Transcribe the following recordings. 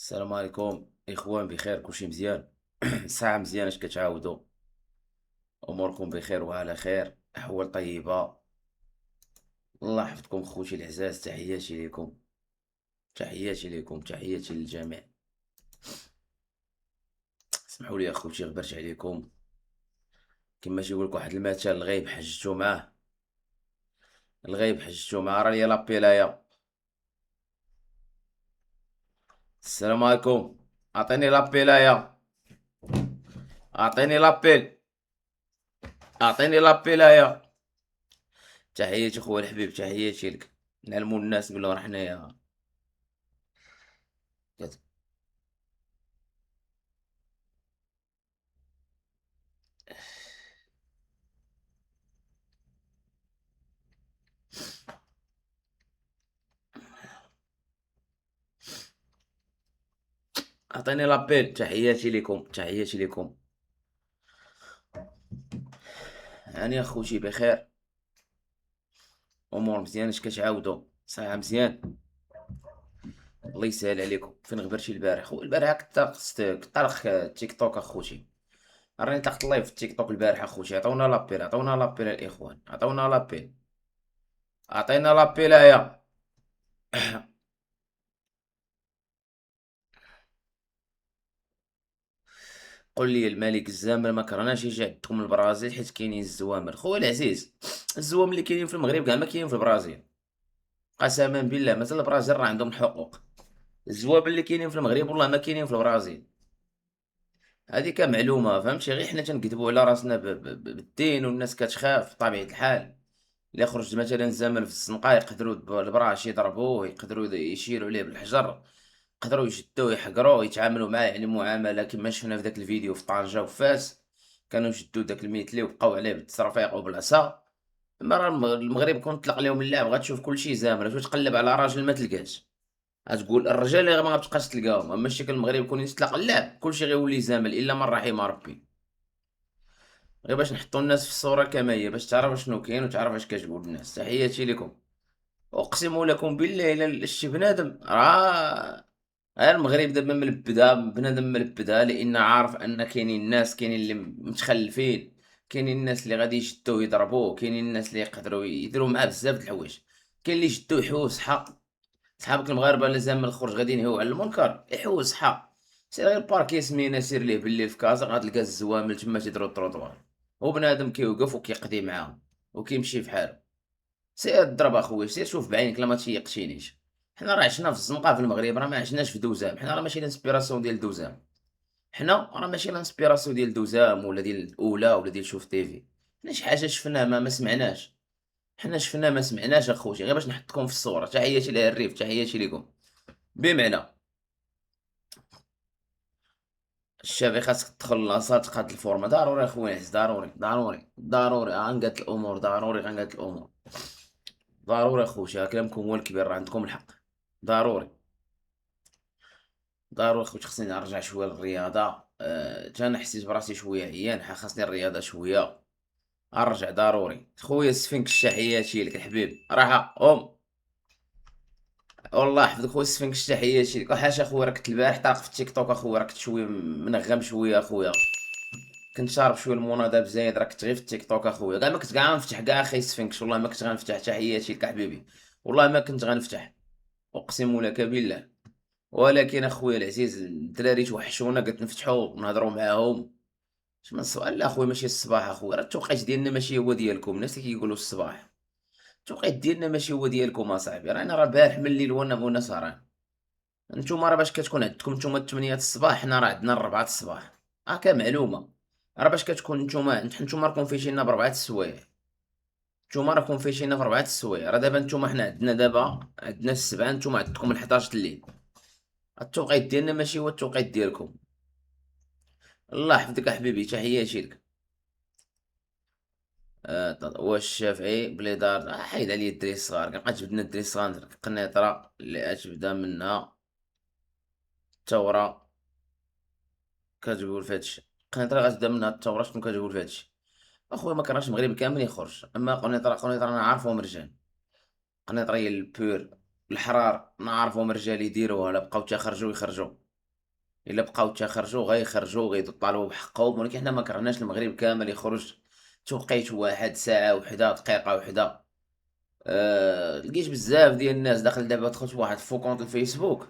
السلام عليكم اخوان، بخير؟ كلشي مزيان؟ الساعة مزيانة؟ اش كتعاودوا؟ اموركم بخير وعلى خير؟ احوال طيبة؟ الله يحفظكم خوتي العزاز، تحياتي لكم، تحياتي لكم، تحياتي للجميع. اسمحوا لي اخوتي، غبرت عليكم. كما تيقولك واحد المثل، الغايب حجتو معاه، الغايب حجتو معاه. راه ليا لابيلايا. السلام عليكم، اعطيني لابيلايا، اعطيني لابيل، اعطيني لابيلايا. تحياتي خويا الحبيب، تحياتي لك. نعلموا الناس بلي راه حنايا. عطيني لابيل. تحياتي لكم، تحياتي لكم. هاني اخوتي بخير؟ امور مزيان؟ اش كتعاودوا؟ ساعة مزيان؟ الله يسهل عليكم. فين غبرتي البارح؟ خو البارح كنت طالق تيك توك اخوتي. راني طلقت لايف في تيك توك البارح اخوتي. عطونا لابيل، عطونا لابيل الاخوان، عطونا لابيل، عطينا لابيل يا. قل لي الملك الزامل، ما كرهناش يجي عندكم البرازيل حيت كاينين الزوامل. خويا العزيز، الزوامل اللي كاينين في المغرب كاع ما كاينين في البرازيل. قسما بالله مازال البرازيل راه عندهم الحقوق. الزوابل اللي كاينين في المغرب والله ما كاينين في البرازيل. هذيك معلومه، فهمتي؟ غير حنا تنكذبوا على راسنا بالدين، والناس كتخاف بطبيعه الحال. اللي خرج مثلا زمن في الزنقه يقدروا البراش يضربوه، يقدروا يشيلوا عليه بالحجر، يقدروا يشدوه يحقروه، يتعاملوا معاه يعني معامله كما شفنا في داك الفيديو في طنجة وفاس. كانوا يشدوا داك الميتلي وبقاو عليه بالتصرفيق وبالعصا. اما راه المغرب كون طلق لهم اللعب غتشوف كلشي زامل، وتقلب على راجل ما تلقاش. غتقول الرجال اللي ما غتبقاش تلقاهم. اما الشكل المغرب كون يطلق اللعب كلشي غيولي زامل الا من رحم ربي. غير باش نحطو الناس في الصوره كما هي، باش تعرف شنو كاين وتعرف اش كتقول الناس. تحياتي لكم. اقسم لكم بالله الا شي بنادم المغرب دابا ملبدها، بنادم ملبدها، لان عارف ان كاينين ناس، كاينين اللي متخلفين، كاينين الناس اللي غادي يشدوه يضربوه، كاينين الناس اللي يقدروا يديروا معاه بزاف د الحوايج. كاين اللي يشدوه يحوس حق. صحابك المغاربه اللي زعما الخروج غادي ينهيو على المنكر يحوس صحا. سير غير باركي سمينه، سير ليه بالليل في كازا غتلقى الزوامل تما تيديروا الطروطوار، وبنادم كيوقف وكيقضي معاهم وكيمشي في حاله. سير ضرب اخويا، سير شوف بعينك لا ما تيقشينيش. حنا راه عشنا في الزنقه في المغرب، راه ما عشناش في دوزام. حنا راه ماشي الانسبيراسيون ديال دوزام. حنا راه ماشي الانسبيراسيون ديال دوزام ولا ديال الاولى ولا ديال شوف تيفي. حنا شي حاجه شفناها ما سمعناش. حنا شفنا ما سمعناش اخوتي، غير باش نحطكم في الصوره. تحياتي للريف، تحياتي لكم. بمعنى الشافي خاصك تدخل لاصات قاد الفورمه ضروري اخويا عز، ضروري ضروري ضروري. غنقاد الامور ضروري، غنقاد الامور ضروري اخوتي. كلامكم هو الكبير، راه عندكم الحق. ضروري ضروري اخوتي. خصني نرجع شويه للرياضه. تا انا حسيت براسي شويه عيان، خاصني الرياضه شويه. ارجع ضروري خويا السفنكس. تحياتي لك الحبيب، راحه والله يحفظك خويا السفنكس. تحياتي لك. وحاشا اخويا، راك كنت البارح طارق في التيك توك اخويا، راك كنت شويه منغم شويه اخويا. كنت شارب شويه المناضه بزايد، راك كنت غير في التيك توك اخويا. كاع ما كنت كاع غنفتح كاع اخي السفنكس، والله ما كنت غنفتح. تحياتي لك حبيبي، والله ما كنت غنفتح، اقسم لك بالله. ولكن اخويا العزيز الدراري توحشونا، قلت نفتحوا نهضروا معاهم. شمن السؤال؟ لا اخويا ماشي الصباح اخويا، راه التوقيت ديالنا ماشي هو ديالكم. الناس اللي كيقولوا الصباح، التوقيت ديالنا ماشي هو ديالكم اصاحبي. رانا راه البارح من الليل وانا سهران. نتوما راه باش كتكون عندكم نتوما 8 الصباح، حنا راه عندنا 4 الصباح. هاكا معلومه. راه باش كتكون نتوما راكم فايتيننا ب4 السوايع. نتوما راكم فايتيننا في 4 السوايع. راه دابا نتوما حنا عندنا دابا عندنا السبعة، نتوما عندكم 11 الليل. التوقيت ديالنا ماشي هو التوقيت ديالكم. الله يحفظك حبيبي، تحياتي لك. واش الشافعي بلي دار حيد عليا الدري الصغار. كنبقى تجبدنا الدري الصغار القنيطرة اللي أتبدا منها الثورة. كتقول فهادشي القنيطرة غتبدا منها الثورة. شنو كتقول فهادشي؟ اخويا ما كرهش المغرب كامل يخرج، اما قنيطرة نعرفهم رجال. قنيطرية البور الحرار نعرفهم رجال يديروها، لا بقاو تيخرجوا يخرجوا. الا بقاو تيخرجوا غيخرجوا غيطالبوا بحقهم، ولكن حنا ما كرهناش المغرب كامل يخرج توقيت واحد، ساعة وحدة، دقيقة وحدة. لقيت بزاف ديال الناس داخل دابا دخلت واحد فو كونط الفيسبوك،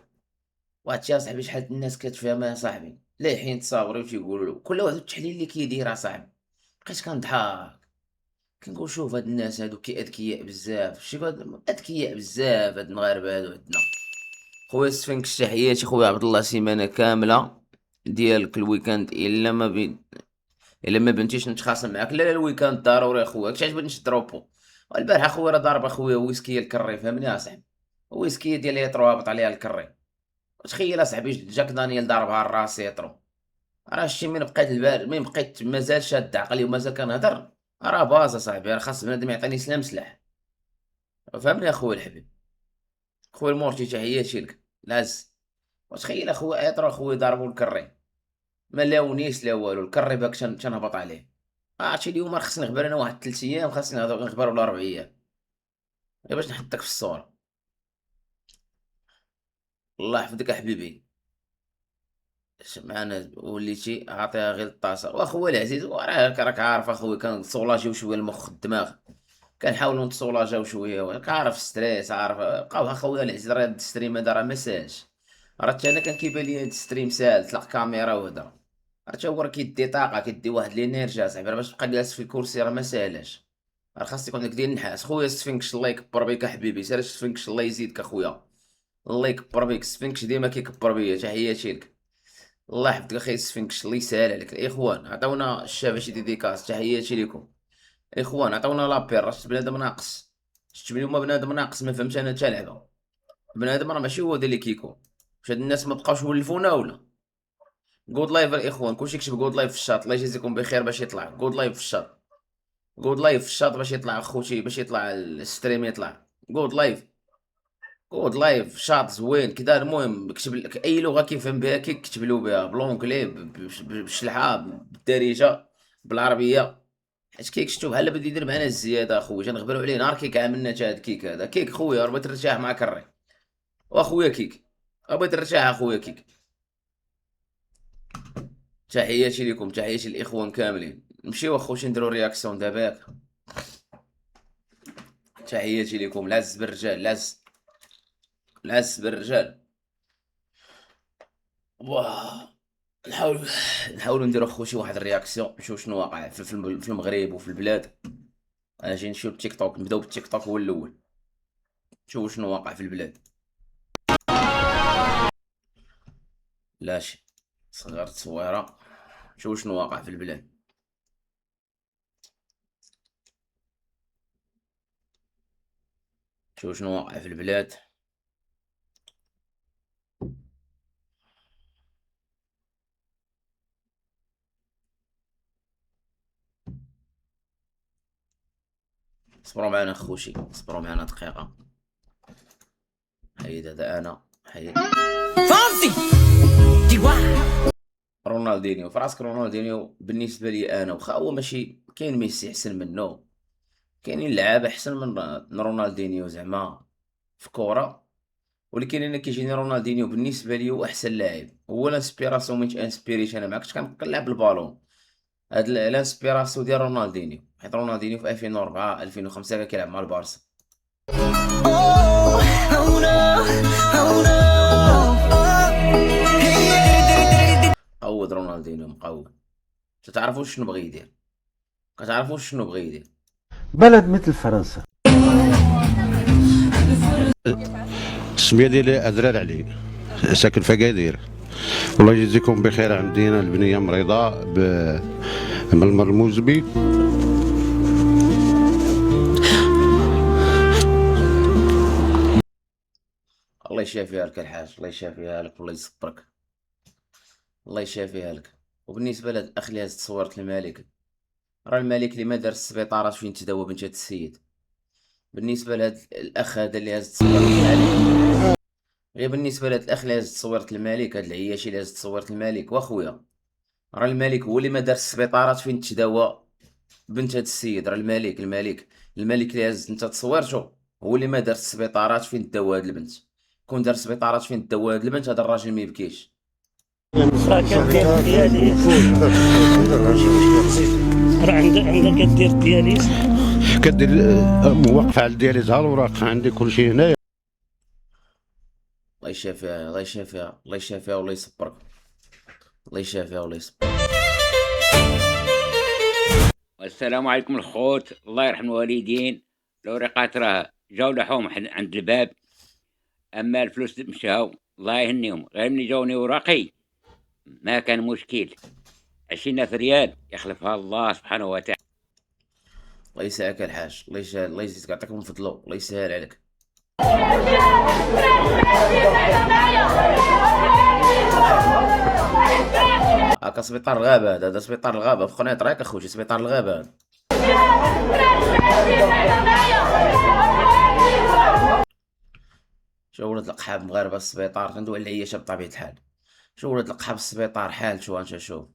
واحد الشي اصاحبي شحال الناس كتفهمها يا صاحبي، لايحين تصاوروا تيقولوا له كل واحد والتحليل اللي كيدير اصاحبي. بقيت كنضحك كنقول شوف هاد الناس هادو اذكياء بزاف، شي اذكياء بزاف هاد المغاربه هادو عندنا. خويا السفنكس تحياتي خويا عبد الله، سيمانه كامله ديالك الويكاند الا ما بنتيش نتخاصم معاك. لا لا الويكاند ضروري اخويا، كتعجبني نشدروبو. البارح اخويا راه ضارب اخويا ويسكي الكري، فهمني اصاحبي، ويسكي ديال يترو هابط عليها الكري. تخيل اصاحبي جاك دانيال ضاربها الراس يترو. راه شتي من بقيت من بقيت مازال شاد عقلي ومازال كنهضر، راه باز اصاحبي، راه خاص بنادم يعطيني سلام سلاح. فهمني اخويا الحبيب، خويا المورتي تحياتي لك العز. وتخيل اخويا يترو اخويا ضاربو الكري، ما لاونيش لا والو، الكري باك تنهبط عليه. عرفتي اليوم راه خصني نخبر انا واحد 3 ايام، خاصني نخبر ولا 4 ايام غير باش نحطك في الصورة. الله يحفظك احبيبي، معنا وليتي عاطيها غير الطاسة. واخويا العزيز راك عارف اخويا كنسولاجيو شوية المخ الدماغ، كنحاولوا نتسولاجيو شوية، عارف ستريس، عارف بقاو اخويا العزيز. راه هاد الستريم هذا راه مساج، راه حتى انا كان كيبان لي هاد الستريم ساهل، طلق كاميرا وهدر. راه تا هو راه كيدي طاقة، كيدي واحد لينيرجي اصاحبي، راه باش تبقى جالس في الكرسي راه ما ساهلاش، راه خاص يكون لك ديال النحاس. خويا سفنكش الله يكبر بك احبيبي، سير سفنكش الله يزيدك اخويا، الله يكبر بك. سفنكش ديما كيكبر بيا، تحياتي لك. الله يحفظك اخي سفنكش، الله يسهل عليك. الاخوان عطاونا الشابه شي ديديكاس، تحياتي لكم. اخوان عطاونا لابير، راه شت بنادم ناقص، شت اليوم بنادم ناقص، ما فهمتش انا حتى لعبه. بنادم راه ماشي هو اللي كيكون. واش هاد الناس ما بقاوش ولفونا ولا؟ جود لايف الاخوان، كلشي كتب جود لايف في الشاط، الله يجازيكم بخير باش يطلع جود لايف في الشاط. جود لايف في الشاط باش يطلع اخوتي، باش يطلع الستريم يطلع جود لايف. جود لايف شاط زوين كدا. المهم كتب لك اي لغه كيفهم بها كي كتب له بها، بلونكلي بالشلحه بالدارجه بالعربيه، حيت كيك شتو بحال بدا يدير معنا الزياده اخويا، تنخبروا عليه نهار كيك عاملنا تا هاد كيك هذا. كيك خويا راه بغيت نرتاح مع كري، واخويا كيك بغيت نرتاح اخويا كيك. تحياتي لكم، تحياتي الاخوان كاملين. نمشيو اخوتي نديرو رياكسيون دابا ياك. تحياتي لكم العز بالرجال، العز العز بالرجال. واه نحاولوا نديرو اخوتي واحد الرياكسيون، نشوف شنو واقع في المغرب وفي البلاد. انا جاي نمشيو للتيك توك، نبداو بالتيك توك هو الاول، نشوفوا شنو واقع في البلاد. لاشي صغرت تصويره، نشوفوا شنو واقع في البلاد. شوفوا شنو واقع في البلاد. صبروا معنا اخوتي، صبروا معنا دقيقه. حيد هذا انا حيد. فانسي ديوا رونالدينيو فراسك، رونالدينيو بالنسبه لي انا واخا هو ماشي كاين ميسي احسن منه، كاينين لعابه احسن من رونالدينيو زعما في كوره، ولكن انا كيجيني رونالدينيو بالنسبه لي هو احسن لاعب. هو الانسبيراسيون من انسبيريشن، انا ما كنتش كنلعب بالبالون. هاد الانسبيراسيون ديال رونالدينيو، حيت رونالدينيو في 2004 2005 كان كيلعب مع البارسا. مقود رونالدينيو مقود. تعرفوش شنو بغى يدير، كتعرفوش شنو بغى يدير. بلد مثل فرنسا. السميه ديالي ادرار علي، ساكن في اكادير. الله يجزيكم بخير. عندنا البنيه مريضه من المرموزبي. الله يشافيها لك الحاج، الله يشافيها لك والله يصبرك، الله يشافيها لك. وبالنسبه لهاد الاخ اللي هز تصويره الملك، راه الملك اللي ما دار السبيطارات فين تداوى بنت هاد السيد. بالنسبه لهاد الاخ هذا اللي هز تصويره الملك، غير بالنسبه لهاد الاخ اللي هز تصويره الملك، هاد العياشي اللي هز تصويره الملك، واخويا راه الملك هو اللي ما دار السبيطارات فين تداوى بنت هاد السيد. راه الملك اللي هز انت تصويرته هو اللي ما دار السبيطارات فين تداوى هاد البنت. كون دار السبيطارات فين تداوى هاد البنت، هذا الراجل ما يبكيش. راه كدير دياليز، راه عندك كدير دياليز. كدير موقف على الدياليز ها الوراق عندي كلشي هنايا. الله يشافيها الله يشافيها الله يشافيها والله يصبرك، الله يشافيها والله يصبرك. السلام عليكم الخوت، الله يرحم الوالدين. الورقات راه جاو لحوم عند الباب، اما الفلوس مشاو الله يهنيهم. غير ملي جاوني وراقي ما كان مشكل. 20,000 ريال يخلفها الله سبحانه وتعالى. الله يسعدك الحاج، الله يزيدك يعطيك من فضله، الله يسهل عليك. هاكا سبيطار الغابة هذا سبيطار الغابة في قنيطرة راك اخوتي، سبيطار الغابة هذا. شو ولد القحاب مغاربة السبيطار تندوي على العياشة بطبيعة الحال. شو ولد القحاب السبيطار حال شو انت شوف.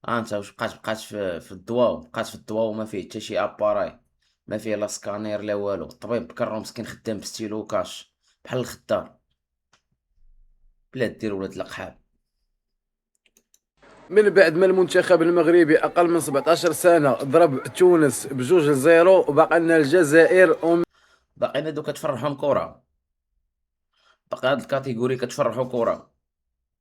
انت واش بقات في الدواء، بقات في الدواء وما فيه حتى شي اباراي، ما فيه لا سكانير لا والو. الطبيب بكرو مسكين خدام بستيلو كاش بحال الخدام. بلا دير ولد القحاب. من بعد ما المنتخب المغربي اقل من 17 سنه ضرب تونس ب2-0 وبقى لنا الجزائر باقينا دوكا تفرحهم كورة، باقي هاد الكاتيجوري كتفرحو كورة.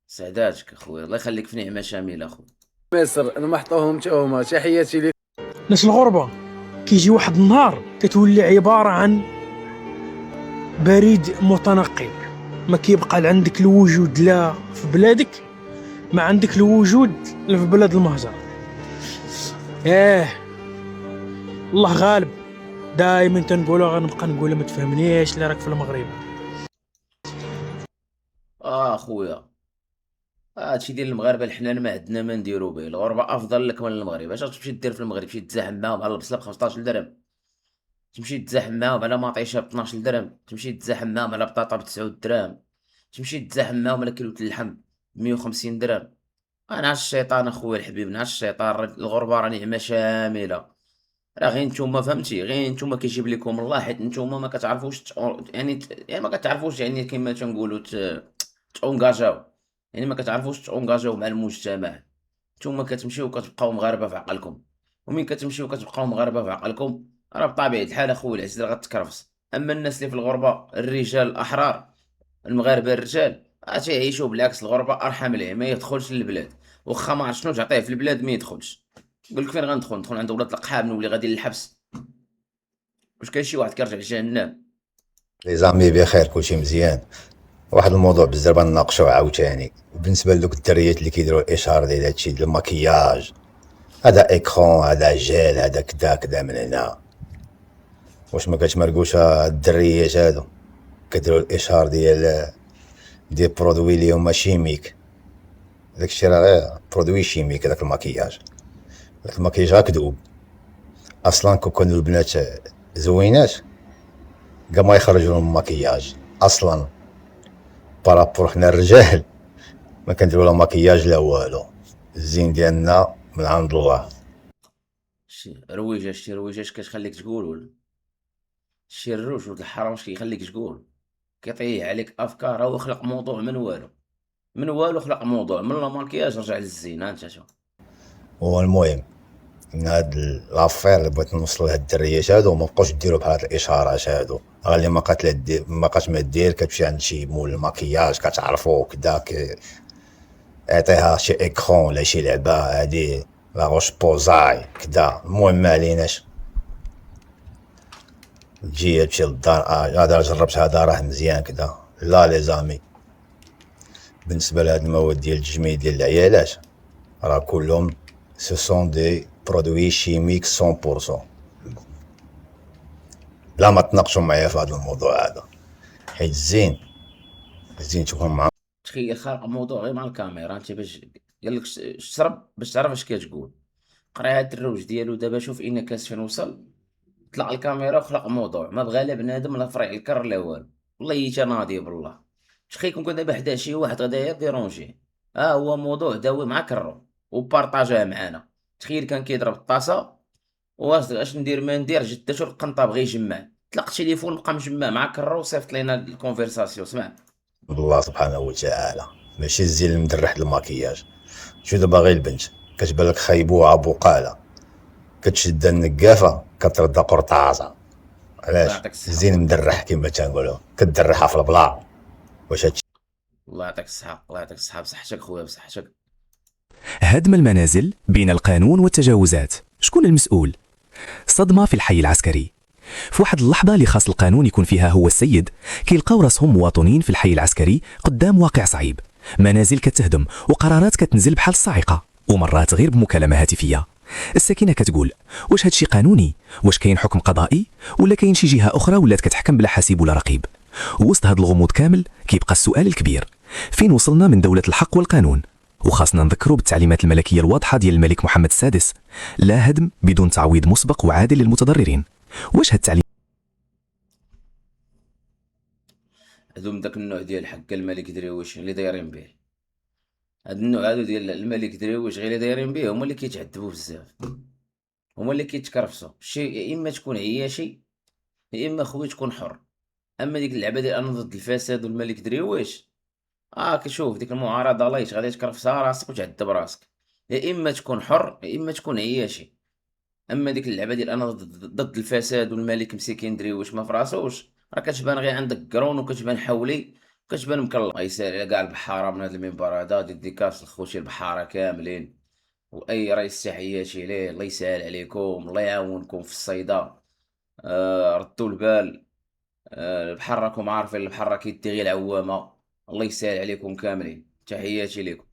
سعداتك اخويا الله يخليك في نعمة شاملة اخويا. مصر نمحطوهم تا هما. تحياتي لك. ناس الغربة كيجي واحد النهار كتولي عبارة عن بريد متنقل، ما كيبقى عندك الوجود لا في بلادك، ما عندك الوجود لا في بلاد المهجر. الله غالب. دائما تنقولها غنبقى نقولها، ما تفهمنيش اللي راك في المغرب. اخويا هادشي ديال المغاربه الحنان ما عندنا ما نديرو به. الغربه افضل لك من المغرب. اش تمشي دير في المغرب؟ تمشي تزاحم معاهم على البصله ب 15 درهم، تمشي تزاحم معاهم على مطيشه ب 12 درهم، تمشي تزاحم معاهم على بطاطا ب 9 دراهم، تمشي تزاحم معاهم على كيلو اللحم ب 150 درهم. انا الشيطان اخويا الحبيب، نعس الشيطان. الغربه راه نعمه شامله، راه غير نتوما فهمتي، غير نتوما كيجيب لكم الله، حيت نتوما ما كتعرفوش يعني ما كتعرفوش يعني كيما تنقولوا تونغاجاو، يعني ما كتعرفوش تونغاجاو مع المجتمع. نتوما كتمشيو كتبقاو مغاربه في عقلكم، ومين كتمشيو كتبقاو مغاربه في عقلكم راه بطبيعه الحال اخويا العزيز راه غتكرفس. اما الناس اللي في الغربه الرجال الاحرار، المغاربه الرجال تيعيشوا بالعكس. الغربه ارحم ليه، ما يدخلش للبلاد، واخا ما عرف شنو تعطيه في البلاد ما يدخلش. يقول لك فين غندخل؟ ندخل عند ولاد القحاب نولي غادي للحبس؟ واش كاين شي واحد كيرجع لجهنم؟ لي زامي بخير كلشي مزيان. واحد الموضوع بزاف غنناقشوه عاوتاني بالنسبه لدوك الدريات اللي كيديروا الاشهار ديال هادشي ديال الماكياج. هذا ايكرون، هذا جيل، هذا كدا كدا من هنا. واش ما كتمرقوش الدريات هادو كيديروا الاشهار ديال برودوي اللي هما شيميك؟ داكشي راه غير برودوي شيميك. هذاك الماكياج غا كذوب اصلا. كون كانوا البنات زوينات كاع ما يخرجوا لهم الماكياج اصلا. بارابور حنا الرجال ما كنديروا لا ماكياج لا والو. الزين ديالنا من عند الله. شي رويجه شي رويجه اش كتخليك تقول؟ ولا شي الروج ولد الحرام اش كيخليك تقول؟ كيطيح عليك افكار. هو خلق موضوع من والو، من والو خلق موضوع من لا ماكياج رجع للزينه. انت شوف. هو المهم من هاد لافير اللي بغيت نوصل لهاد الدريات هادو ما بقاوش ديروا بحال هاد الاشهارات هادو. غير اللي ما بقاش ما دير كتمشي عند شي مول الماكياج كتعرفو كدا يعطيها شي ايكرون ولا شي لعبه هادي لا روش بوزاي كدا. المهم ما عليناش. تجي تمشي للدار هذا جربت هذا راه مزيان كدا. لا لي زامي بالنسبه لهاد المواد ديال التجميل ديال العيالات راه كلهم سو سون دي برودوي شيميك 100%. لا ما تناقشوا معايا في هذا الموضوع هذا، حيت زين تكون مع. تخيل خلق موضوع غير مع الكاميرا. انت باش قال لك شرب باش تعرف اش كتقول. قرا هاد الروج ديالو دابا. شوف انعكاس فين وصل. طلع الكاميرا وخلق موضوع ما بغى لا بنادم لا فريع الكر لا والو. والله يتناضي بالله. تخيل كون دابا حدا شي واحد غدا ديرونجي هو موضوع داوي مع كرو وبارطاجاه معانا. تخيل كان كيضرب الطاسه واش ندير ما ندير جدته القنطه بغى يجمع طلق التليفون بقى مجمع مع كرو وصيفط لينا الكونفرساسيون. سمع الله سبحانه وتعالى ماشي الزين المدرح د الماكياج. شو دابا غير البنت كتبان لك خايبوعه بقاله، كتشد النقافه كترد قرطاسه. الله علاش يعطيك الصحة الزين مدرح كما تنقولوا، كدرحها في البلا. واش هادشي الله يعطيك الصحة الله يعطيك الصحة بصحتك خويا بصحتك. هدم المنازل بين القانون والتجاوزات، شكون المسؤول؟ صدمة في الحي العسكري. في واحد اللحظة اللي خاص القانون يكون فيها هو السيد، كيلقاو راسهم مواطنين في الحي العسكري قدام واقع صعيب، منازل كتهدم وقرارات كتنزل بحال الصاعقة، ومرات غير بمكالمة هاتفية. الساكنة كتقول واش هادشي قانوني؟ واش كاين حكم قضائي؟ ولا كاين شي جهة أخرى ولات كتحكم بلا حاسب ولا رقيب؟ وسط هاد الغموض كامل كيبقى السؤال الكبير، فين وصلنا من دولة الحق والقانون؟ وخاصنا نذكروا بالتعليمات الملكية الواضحة ديال الملك محمد السادس: لا هدم بدون تعويض مسبق وعادل للمتضررين. واش هاد التعليم هادو من داك النوع ديال حق الملك درويش اللي دايرين به. هاد النوع هادو ديال الملك درويش غير اللي دايرين به هما اللي كيتعذبوا بزاف، هما اللي كيتكرفسوا. شي يا اما تكون عياشي يا اما خويا تكون حر. اما ديك اللعبه ديال انا ضد الفساد والملك درويش، كشوف ديك المعارضه لايش غادي تكرفسها راسك وتعذب راسك. يا اما تكون حر يا اما تكون عياشي. اما ديك اللعبه ديال انا ضد الفساد والملك مسكين درويش ما فراسوش، راه كتبان غير عندك قرون وكتبان حولي وكتبان مكلط. الله يسهل على كاع البحاره من هذا المنبر هذا، ديديكاس لخوتي البحاره كاملين واي رئيس تحياتي ليه. الله يسهل عليكم، الله يعاونكم في الصيده. ردوا البال. البحر راكم عارفين البحر راه كيدي غير العوامه. الله يسهل عليكم كاملين، تحياتي لكم.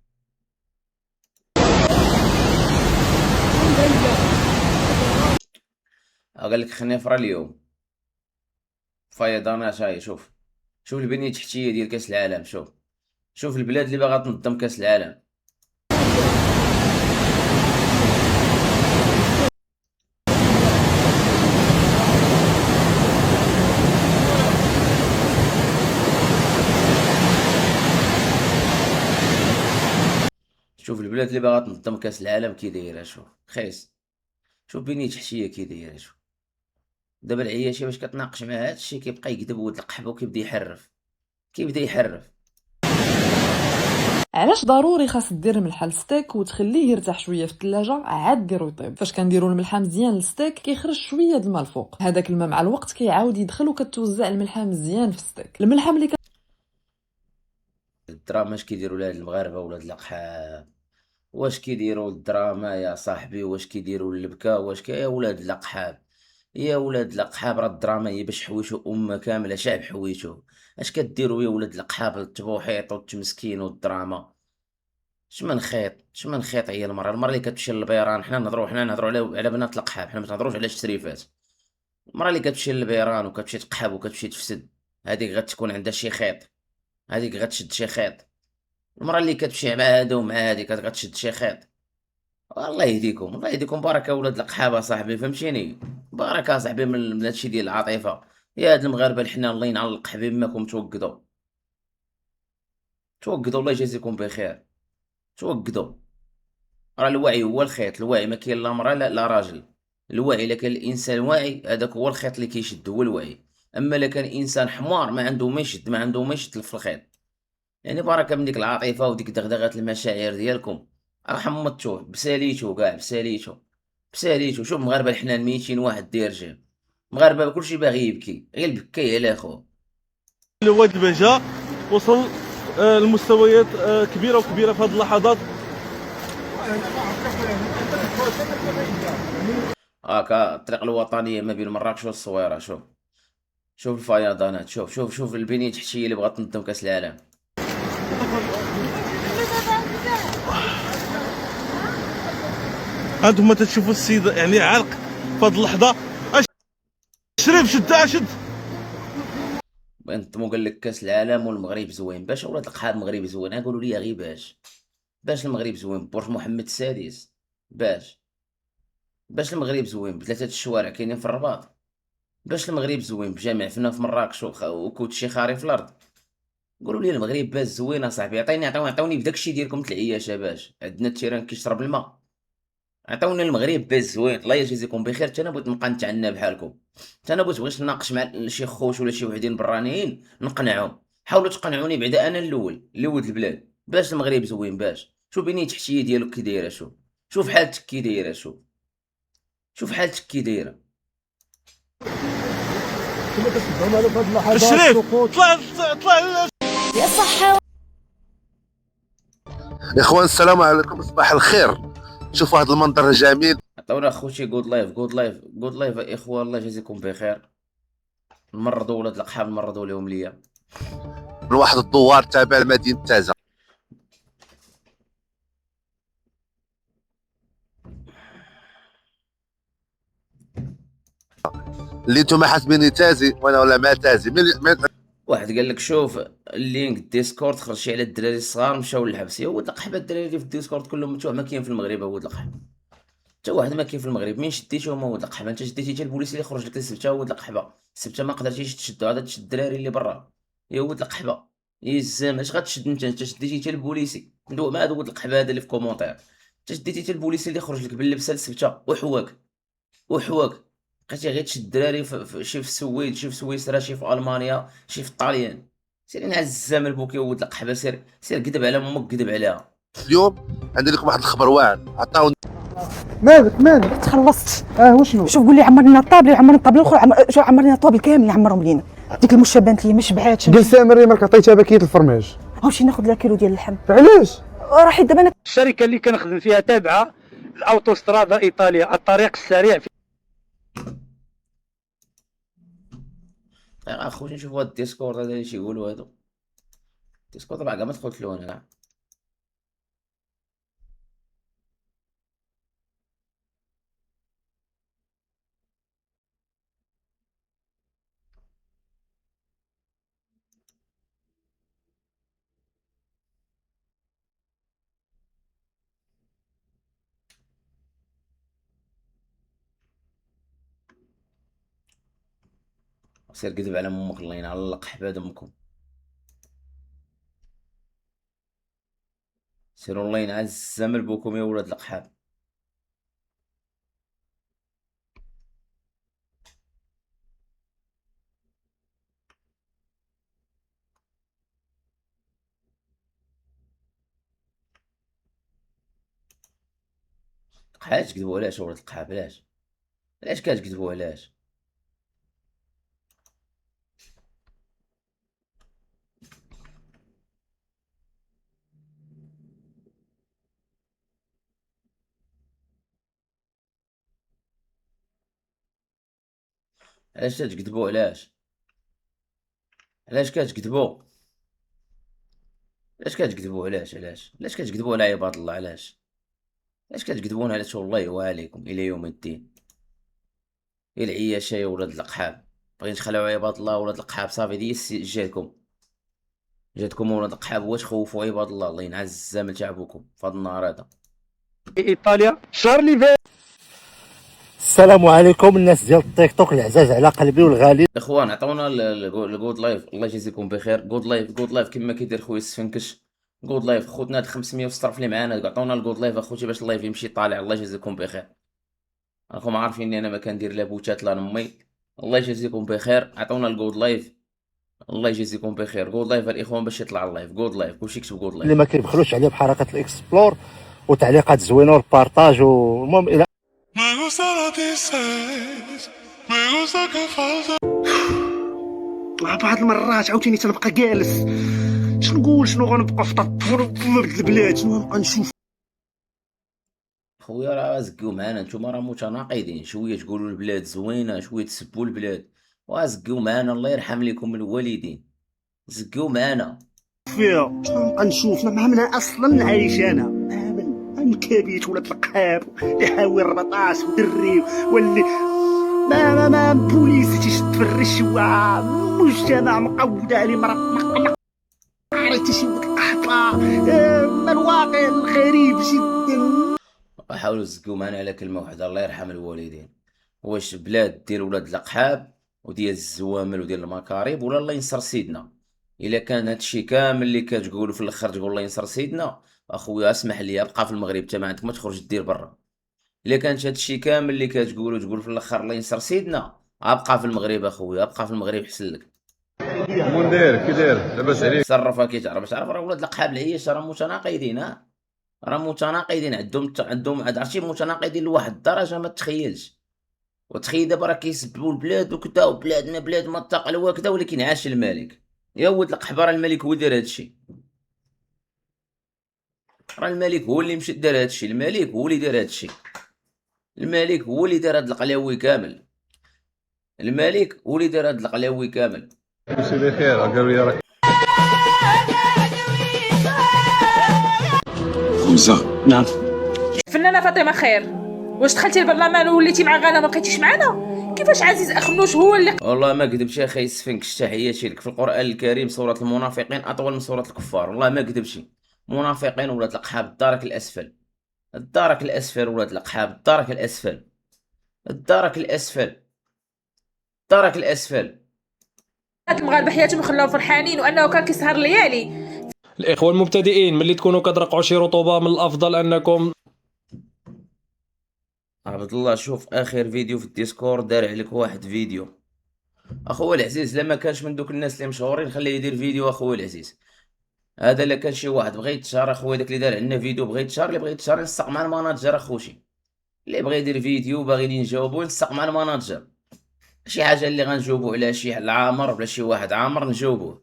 قال لك خنيفره اليوم فيضانات. هاي شوف البنيه التحتيه ديال كاس العالم. شوف البلاد اللي باغا تنظم كاس العالم. شوف البلاد اللي باغا تنظم كاس العالم كي دايره. شوف بنيه تحتيه كي دايره. دابا العياشي باش كتناقش مع هادشي كيبقى يكذب ولد القحبه وكيبدا يحرف. علاش ضروري خاص دير الملحه للستيك وتخليه يرتاح شويه في الثلاجه عاد ديرو يطيب؟ فاش كنديروا الملحه مزيان للستيك كيخرج شويه د الماء الفوق، هذاك الماء مع الوقت كيعاود يدخل وكتوزع الملحه مزيان في الستيك. الملحه ملي الدراما اش كيديروا لهاد المغاربه ولاد القحاب؟ واش كيديروا الدراما يا صاحبي؟ واش كيديروا اللبكه؟ يا ولاد القحاب يا ولاد القحاب، راه الدراما هي باش حويشو امه كامله شعب حويشو. اش كديروا يا ولاد القحاب؟ التبوحيط والتمسكين والدراما. شمن خيط هي المرة اللي كتمشي للبيران. حنا نهضروا على بنات القحاب، حنا ما تنهضروش على التسريفات. المرة اللي كتمشي للبيران وكتمشي تقحب وكتمشي تفسد، هذيك غتكون عندها شي خيط، هذيك غتشد شي خيط. المرة اللي كتمشي مع هذا ومع هذيك غتشد شي خيط. الله يهديكم بركه ولاد القحابه صاحبي، فهمتيني؟ بركه صاحبي من هادشي ديال العاطفه. يا هاد المغاربه الحنان الله ينعل حبيب ماكم توقدوا الله يجازيكم بخير. توقدوا. راه الوعي هو الخيط. الوعي ما كاين لا مراه لا راجل. الوعي الا كان الانسان واعي هذاك هو الخيط اللي كيشد، هو الوعي. اما الا كان انسان حمار ما عنده ما يشد في الخيط. يعني بركه من ديك العاطفه وديك دغدغات المشاعر ديالكم. حمضتوه بساليتو كاع بساليتو. شوف مغاربه الحنان 200 واحد دير مغاربه كلشي باغي يبكي، غير البكايه على خوه. واد البهجه وصل لمستويات كبيره في هذه اللحظات. هاكا الطريق الوطنيه ما بين مراكش والصويره. شوف الفيضانات. شوف البنيه التحتيه اللي بغات تنظم كاس العالم. انتم تشوفوا السيد يعني عرق في هذه اللحظه. شريف شد انت قال لك كاس العالم والمغرب زوين. باش ولاد القحاب المغرب زوين؟ قولوا لي غير باش المغرب زوين برج محمد السادس؟ باش المغرب زوين بثلاثه الشوارع كاينين في الرباط؟ باش المغرب زوين بجامع فينا في مراكش وكوتشي خاري في الارض؟ قولوا لي المغرب باش زوين اصاحبي. عطوني بداك الشيء ديالكم تاع العياشه. باش عندنا التيران كيشرب الماء. عطوني المغرب باش زوين. الله يجازيكم بخير. حتى انا بغيت نبقى نتعنى بحالكم. حتى انا بغيت نناقش مع شي خوش ولا شي وحدين برانيين نقنعهم. حاولوا تقنعوني بعدا انا الاول اللي ولد البلاد. باش المغرب زوين باش شوف بنيه تحتيه ديالو كي دايره شوف حالتك كي دايره شوف حالتك كي دايره. الشريف طلع يا صحة يا اخوان السلام عليكم، صباح الخير. شوفوا هذا المنظر الجميل. عطونا اخوتي جود لايف اخوان، الله يجازيكم بخير. نمرضوا ولاد القحاب، نمرضوا لهم ليا من واحد الدوار تابع لمدينه تازه. اللي انتم حاسبيني تازي وانا ولا ما تازي. واحد قال لك شوف اللينك ديسكورد خرجتي على الدراري الصغار مشاو للحبس. يا ولد القحبه الدراري اللي في الديسكورد كلهم متوع ما كاين في المغرب. ولد القحبه حتى واحد ما كاين في المغرب. مين شديتهم ولد القحبه؟ انت شديتي حتى البوليس اللي خرج لك السبته. ولد القحبه السبته ما قدرتيش تشدو، عاد تشد الدراري اللي برا. يا ولد القحبه يا الزام اش غتشد انت شديتي حتى البوليسي. ندوي مع هذا ولد القحبه هذا اللي في كومونتير. انت شديتي حتى البوليسي اللي خرج لك باللبسه السبته وحواك بقيتي غير تشد الدراري شي في السويد، شي في سويسرا، شي في المانيا، شي في الطاليان. سير نعزام البوك يا ولد القحبه. سير كذب على امك، كذب عليها. اليوم عندي لكم واحد الخبر واعر. عطاوني مالك تخلصت. وشنو؟ شوف قول لي عمرنا الطابله وعمرنا الطابله الاخرى، شو عمرنا الطابل كامل يعمرهم لينا. ديك المشه بانت لي ما شبعاتش. جلسه مريم مالك عطيتها باكيه الفرماج. هاوشي ناخذ لها كيلو ديال اللحم. علاش؟ راح دابا انا الشركه اللي كنخدم فيها تابعه الاوتوسترادا ايطاليا، الطريق السريع في اخوتي نشوفوا هاد الديسكورد هذا اللي تيقولوا هادو. الديسكورد راه كاع ما دخلت له انا. سير كذب على امك، الله ينعل القحبه دمكم. سيروا الله ينعزم البوكم يا ولاد القحاب. علاش تكذبوا؟ علاش يا ولاد القحاب؟ علاش كتكذبوا؟ علاش تكذبوا؟ علاش كتكذبوا؟ علاش كتكذبوا على عباد الله؟ علاش كتكذبون على الله وعليكم الى يوم الدين؟ يا العياشه يا ولاد القحاب، باغيين تخلعوا عباد الله. ولاد القحاب صافي ديس جاتكم ولاد القحاب واش خوفوا عباد الله. الله ينعزم لشعبكم في هذا النهار هذا. ايطاليا الشهر اللي فات. السلام عليكم الناس ديال التيك توك العزاز على قلبي والغالي. اخوان عطونا الجود لايف، الله يجازيكم بخير. جود لايف كما كيدير خويا السفنكش. جود لايف خوتنا هاد 500 وسترف اللي معانا، عطونا الجود لايف اخوتي باش اللايف يمشي طالع. الله يجازيكم بخير. راكم عارفين انا ما كندير لا بوتات لا نمي. الله يجازيكم بخير. عطونا الجود لايف، الله يجازيكم بخير. جود لايف الاخوان باش يطلع اللايف. جود لايف كلشي يكتب جود اللي لايف. ما كيبخلوش عليه بحركه الاكسبلور وتعليقات زوينه والبارطاج والمهم الى بعض المرات عاوتاني تنبقى جالس شنو نقول، شنو غنبقى في ارض البلاد، شنو غنبقى نشوف. خويا راه زقوا معانا، نتوما راه متناقضين. شويه تقولوا البلاد زوينه، شويه تسبوا البلاد. وزقوا معانا، الله يرحم لكم الوالدين. زقوا معانا فيها شنو نبقى نشوف. انا اصلا عايش انا مكابيت ولاد القحاب اللي حاول 14 ودري واللي ما بوليس تيشد في الرشوه، مجتمع مقود عليه ما عرفتي شي ولد القحطه. الواقع الغريب جدا. حاولوا تزقوا معنا على كلمه واحده، الله يرحم الوالدين. واش بلاد ديال ولاد القحاب وديال الزوامل وديال المكاريب، ولا الله ينصر سيدنا؟ الا كان هادشي كامل اللي كتقولوا في الاخر تقول الله ينصر سيدنا، اخويا اسمح لي ابقى في المغرب، انت ما عندك ما تخرج دير برا. الا كانت هادشي كامل اللي كتقولوا تقول في الاخر الله ينصر سيدنا، ابقى في المغرب اخويا، ابقى في المغرب حسن لك. مندير كي داير لاباس عليك؟ تصرف كي تعرف راه ولاد القحاب العياش راه متناقضين، راه متناقضين، عندهم عرفتي متناقضين لواحد الدرجه ما تخيلش. وتخيل دابا راه كيسبوا البلاد وكذا، وبلادنا بلاد ما تقل وكذا، ولكن عاش الملك. يا ولد القحبه راه الملك هو دار هادشي، راه الملك هو اللي مشى دار هادشي، الملك هو اللي دار هادشي، الملك هو اللي دار هاد القلاوي كامل، الملك هو اللي دار هاد القلاوي كامل. كلشي بخير، قالوا لي راك حمزة. نعم. فنانة فاطمة خير، واش دخلتي البرلمان ووليتي مع غانا ما بقيتيش معنا؟ كيفاش عزيز اخنوش هو اللي والله ما كذبش يا اخي سفنكش، تحياتي لك. في القران الكريم سوره المنافقين اطول من سوره الكفار، والله ما كذبش. منافقين ولاد القحاب الدرك الاسفل، الدرك الاسفل ولاد القحاب، الدرك الاسفل، الدرك الاسفل، الدرك الاسفل. المغاربه حياتهم خلاو فرحانين وانه كان كيسهر الليالي. الاخوه المبتدئين ملي تكونوا كترقعوا شي رطوبه من الافضل انكم عبد الله شوف اخر فيديو في الديسكورد دار عليك واحد فيديو اخويا العزيز، لما كانش من دوك الناس اللي مشهورين خليه يدير فيديو اخويا العزيز. هذا الا كان شي واحد بغى يتشهر اخويا، داك اللي دار عندنا فيديو بغى يتشهر، اللي بغى يتشهر ينسق مع المناجر اخوشي، اللي بغى يدير فيديو باغي نجاوبو ينسق مع المناجر. شي حاجه اللي غنجاوبو على شي العامر ولا شي واحد عامر نجاوبوه،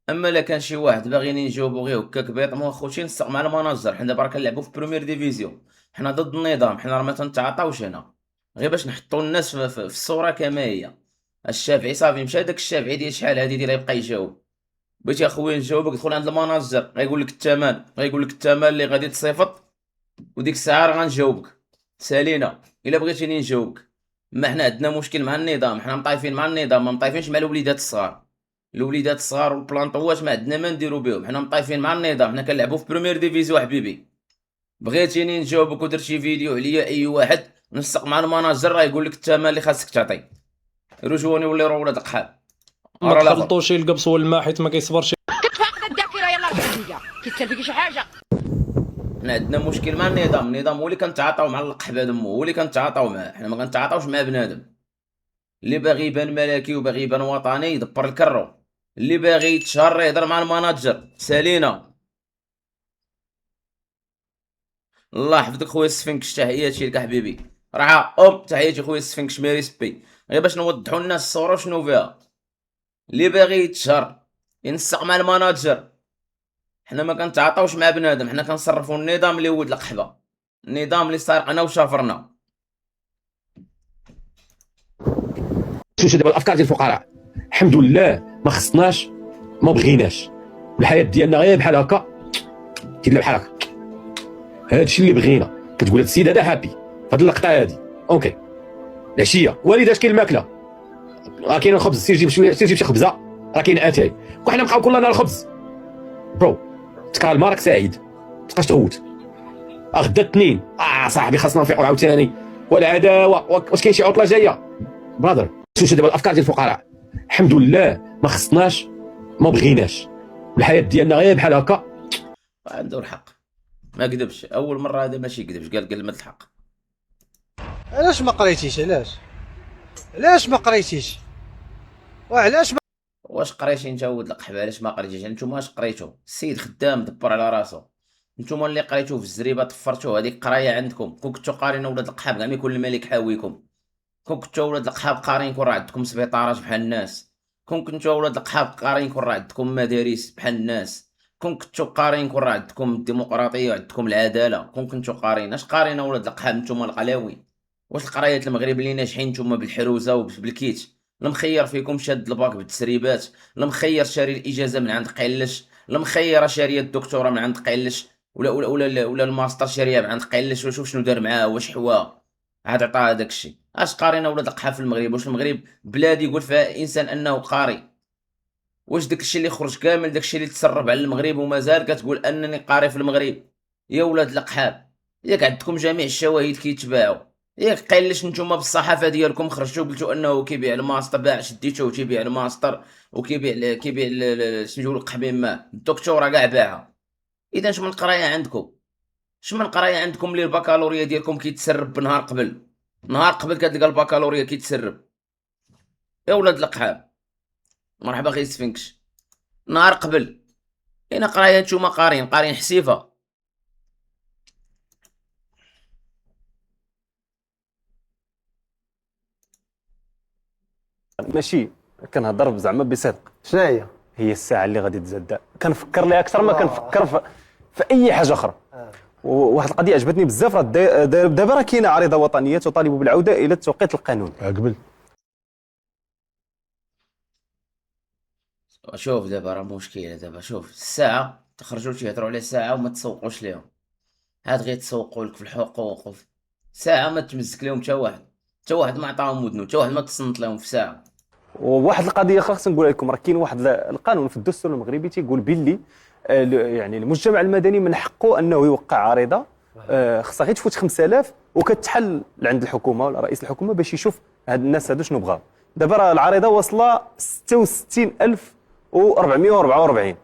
اما الا كان شي واحد باغي نجاوبو غير هكاك بيطمو اخوتي نسق مع المناجر. حنا دابا كنلعبو في بريمير ديفيزيون، حنا ضد النظام، حنا راه ما تنتعاطاوش هنا، غير باش نحطو الناس في الصوره كما هي. الشافعي صافي مشى، داك الشافعي ديال شحال هادي ديال يبقى يجاوب. بغيتي اخويا نجاوبك دخل عند المناجر غيقول لك الثمن، غيقول لك الثمن اللي غادي تصيفط، وديك الساعه راه غنجاوبك سالينا الا بغيتيني نجاوبك. ما حنا عندنا مشكل مع النظام، حنا مطايفين مع النظام، ما مطايفينش مع الوليدات الصغار. الوليدات الصغار والبلانطوات ما عندنا ما نديرو بهم، حنا مطايفين مع النظام، حنا كنلعبو في بريمير ديفيزيون حبيبي. بغيتيني نجاوبك ودرت شي فيديو عليا اي واحد نسق مع المناجر راه يقول لك الثمن اللي خاصك تعطي. رجوني ولا راه ولاد القحاب ما تخلطوش القبص والماء حيت ما كيصبرش. كتفاقد الذاكره يلا الحديده كيتسال فيك شي حاجه. حنا عندنا مشكل مع النظام، النظام هو اللي كنتعاطاو مع القحب هذا مو هو اللي كنتعاطاو معاه، حنا ما كنتعاطاوش مع بنادم. اللي باغي يبان ملكي وباغي يبان وطني يدبر الكرو، اللي باغي يتشهر يهضر مع المناجر سالينا. الله يحفظك خويا السفنكش، تحياتي لك حبيبي، راه تحياتي خويا السفنكش ميريسبي. غير باش نوضحوا الناس الصوره شنو فيها، اللي باغي يتشهر ينسق مع المناجر. حنا ما كنتعاطاوش مع بنادم، حنا كنصرفوا النظام اللي ولد القحبه، النظام اللي سارقنا وشافرنا. شوف دابا الافكار ديال الفقراء الحمد لله ما خصناش ما بغيناش، والحياه ديالنا غير بحال هكا كيدير بحال هكا. هادشي اللي بغينا، كتقول هاد السيد هذا هابي هاد اللقطه هادي اوكي. العشيه والداش كاين الماكله، راه كاين الخبز، سير جيب شويه، سير جيب شي خبزه، راه كاين اتاي، وحنا نبقاو كل نهار الخبز برو. تكالما راك سعيد متبقاش تغوت. غدا الاثنين صاحبي خاصنا نفيقوا عاوتاني والعداوه. واش كاين شي عطله جايه برادر؟ شوف دابا الافكار ديال الفقراء الحمد لله ما خصناش ما بغيناش، والحياه ديالنا غير بحال هكا. عنده الحق ما كذبش، اول مره هذا ماشي كذبش، قال كلمه الحق. علاش ما قريتيش؟ علاش ما قريتيش؟ وعلاش واش قريتي انت ولد القحبه؟ علاش ما قريتيش؟ نتوما اش قريتو؟ السيد خدام دبر على راسو، نتوما اللي قريتو في الزريبه طفرتوه، هذيك قرايه عندكم. كون كنتو قارين ولاد القحاب كاع ما يكون الملك حاويكم. كون كنتو ولاد القحاب قارين كون راه عندكم سبيطارات بحال الناس. كون كنتو ولاد القحاب قارين كون راه عندكم مدارس بحال الناس. كون كنتو قارين كون راه عندكم الديمقراطيه وعندكم العداله. كون كنتو قارين اش قارين ولاد القحاب نتوما القلاوي؟ واش القرايات المغرب اللي ناجحين نتوما بالحروزه وبالكيت؟ المخير فيكم شاد الباك بالتسريبات، المخير شاري الاجازه من عند قلش، المخيره شاريه الدكتوره من عند قلش، ولا الماستر شاريه من عند قلش. وشوف شنو دار معاه، واش حوا عاد عطاه هذاك الشيء. اش قارينا ولاد القحاب في المغرب؟ واش المغرب بلاد يقول فيها انسان انه قاري؟ واش داك الشيء اللي خرج كامل، داك الشيء اللي تسرب على المغرب ومازال كتقول انني قاري في المغرب؟ يا ولاد القحاب ياك عندكم جميع الشواهد كيتباعوا، ياك قايلش نتوما بالصحافه ديالكم خرجتوا قلتوا انه كيبيع الماستر، باع شديتو وتيبيع الماستر وكيبيع سميتو القحبين ما الدكتوره كاع باعها. اذا اش من قرايه عندكم؟ اش من قرايه عندكم اللي البكالوريا ديالكم كيتسرب بنهار قبل؟ نهار قبل كتلقى البكالوريا كيتسرب. يا ولاد القحاب مرحبا اخي سفنكش. نهار قبل كاينه قرايه نتوما قارين حسيفه. ماشي كنهضر زعما بصدق. شنو هي الساعه اللي غادي تزاد كنفكر لها اكثر ما كنفكر في اي حاجه اخرى. وواحد القضيه عجبتني بزاف، راه دابا راه كاينه عريضه وطنيه تطالب بالعوده الى التوقيت القانوني. قبل شوف دابا راه مشكله. دابا شوف الساعه تخرجوا تيهضروا على ساعه وما تسوقوش ليهم. هاد غير تسوقوا لك في الحقوق ساعه ما تمسك لهم حتى واحد ما عطاهم ودنو، حتى واحد ما تصنت لهم في ساعه. وواحد القضيه اخرى خصني نقول لكم، راه كاين واحد القانون في الدستور المغربي تيقول باللي يعني المجتمع المدني من حقه انه يوقع عريضه خصها غير تفوت 5000 وكتحل عند الحكومه ولا رئيس الحكومه باش يشوف هاد الناس هادو شنو بغاو. دابا راه العريضه واصله 66444.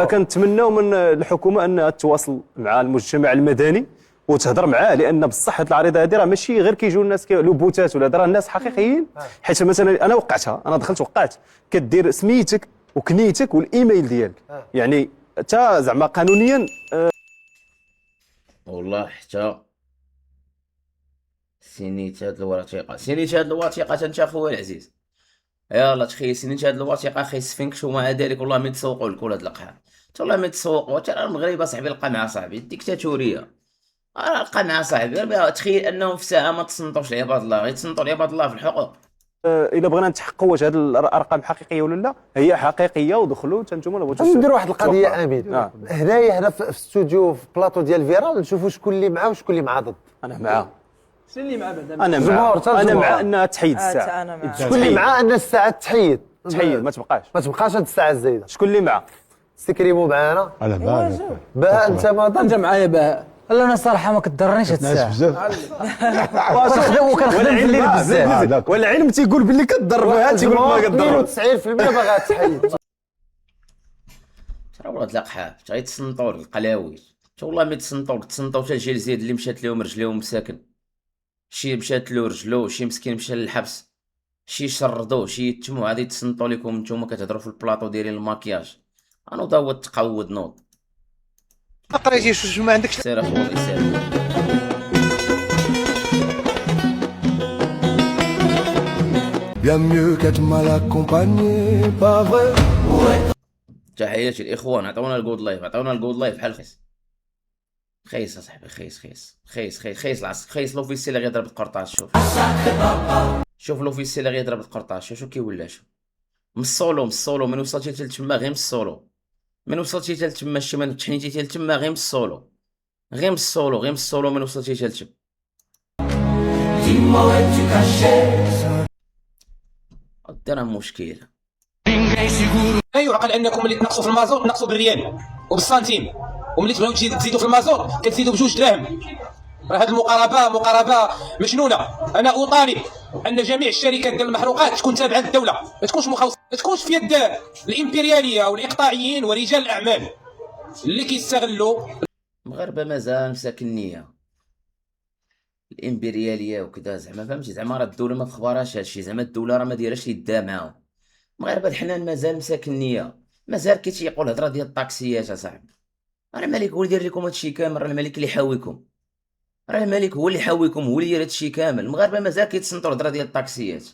كنتمناو من الحكومه انها تواصل مع المجتمع المدني وتهضر معاه، لان بصح هاد العريضه هادي راه ماشي غير كيجيو الناس لوبوتات ولا راه الناس حقيقيين. حيت مثلا انا وقعتها، انا دخلت وقعت كدير سميتك وكنيتك والايميل ديالك، يعني حتى زعما قانونيا والله حتى سينيت هاد الوثيقه انت اخويا العزيز. يلا تخيل سينيت هاد الوثيقه اخي سفنكش، ومع ذلك والله ما يتسوقوا لك ولاد القحام. والله ما يتسوقوا. ترى المغرب صاحبي لقى مع صاحبي الديكتاتوريه. لقى مع صاحبي. تخيل انهم في ساعه ما تصنتوش لعباد الله، غير تصنتوا لعباد الله في الحقوق. الا بغينا نتحققوا واش هاد الارقام حقيقيه ولا لا، هي حقيقيه ودخلوا نتوما بغيتوا نديروا واحد القضيه امين. هنا في الاستوديو في بلاطو ديال فيرال نشوفوا شكون اللي معاه وشكون اللي مع ضد. انا معاه. شنو اللي مع بعدا؟ انا مع انها تحيد الساعه. شكون اللي مع ان الساعه تحيد ما تبقاش هاد الساعه الزايده؟ شكون اللي مع؟ سكريمو معانا. انا معاه. باه انت ما ضد. انت معايا باه. لا انا صراحه ما كضرنيش هاد الساعه. وكنخدم في الليل بزاف. والعلم تيقول باللي كضر بها، تيقول ما كضر. 92% باغا تحيد. ترى ولاد القحاب غيتصنتوا القلاوي. والله ما تصنتوا حتى الجيل زيد اللي مشات لهم رجليهم مساكن. شي مشات له رجلو، شي مسكين مشى للحبس، شي شردوه، شي يتموا. غادي تصنتوا لكم نتوما كتهضروا في البلاطو دايرين الماكياج. انوض هو التقود نوض. ما قريتيش واش ما عندكش؟ سير اخويا سير. Bien mieux qu'être mal accompagné, pas vrai? تحياتي الاخوان. عطونا الجود لايف بحال خيس اصاحبي. خيس العسل. خيس لوفيسي اللي غيضرب القرطاس. شوف لوفيسي اللي غيضرب القرطاس. شوف كي ولا. شوف من السولو من وصلتي حتى لتما غير من السولو. من وصلتي حتى لتما شي من تحنيتي حتى لتما غير من السولو. من وصلتي حتى لتما. راه مشكله. لا يعقل انكم ملي تنقصوا في المازوت تنقصوا بالريال وبالسنتيم، وملي تبغيو تزيدوا في المازوت كتزيدوا ب2 دراهم. راه هذه مقاربه مجنونه. انا اطالب ان جميع الشركات ديال المحروقات تكون تابعه للدوله، ما تكونش في يد الامبرياليه والاقطاعيين ورجال الاعمال اللي كيستغلوا المغاربه. مازال مساكن النيه الامبرياليه وكذا زعما فهمتي. زعما راه الدوله ما تخبرهاش هادشي. زعما الدوله راه ما دايراش يدها معاهم. المغاربه الحنان مازال مساكن النيه. مازال كيتيقوا الهضره ديال الطاكسيات اصاحبي. راه الملك هو اللي داير لكم هادشي كامل. راه الملك اللي حاويكم. هو اللي داير هادشي كامل. المغاربه مازال كيتصنتوا الهضره ديال الطاكسيات.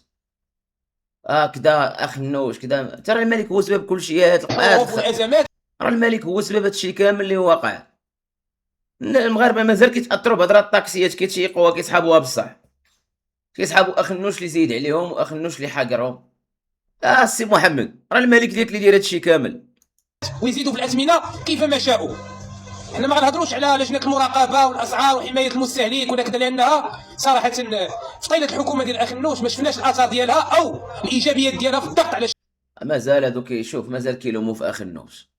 كدا اخنوش كدا. ترى الملك هو سبب كل شيء. الازمات راه الملك هو سبب هادشي كامل اللي واقع. المغاربه مازال كيتاثروا بهضره الطاكسيات. كيتيقوها كيسحبوها بصح. كيسحبوا اخنوش اللي زيد عليهم واخنوش اللي حاقرهم. السي محمد راه الملك ديالك اللي داير هادشي كامل. ويزيدوا في الاثمنه كيفما شاءوا. حنا ما غنهضروش على لجنه المراقبه والاسعار وحمايه المستهلك ولا كذا، لانها صراحه في طيله الحكومه ديال اخنوش ما شفناش الاثار ديالها او الايجابيات ديالها في الضغط على. مازال هادوك شوف مازال كيلوموا في اخنوش.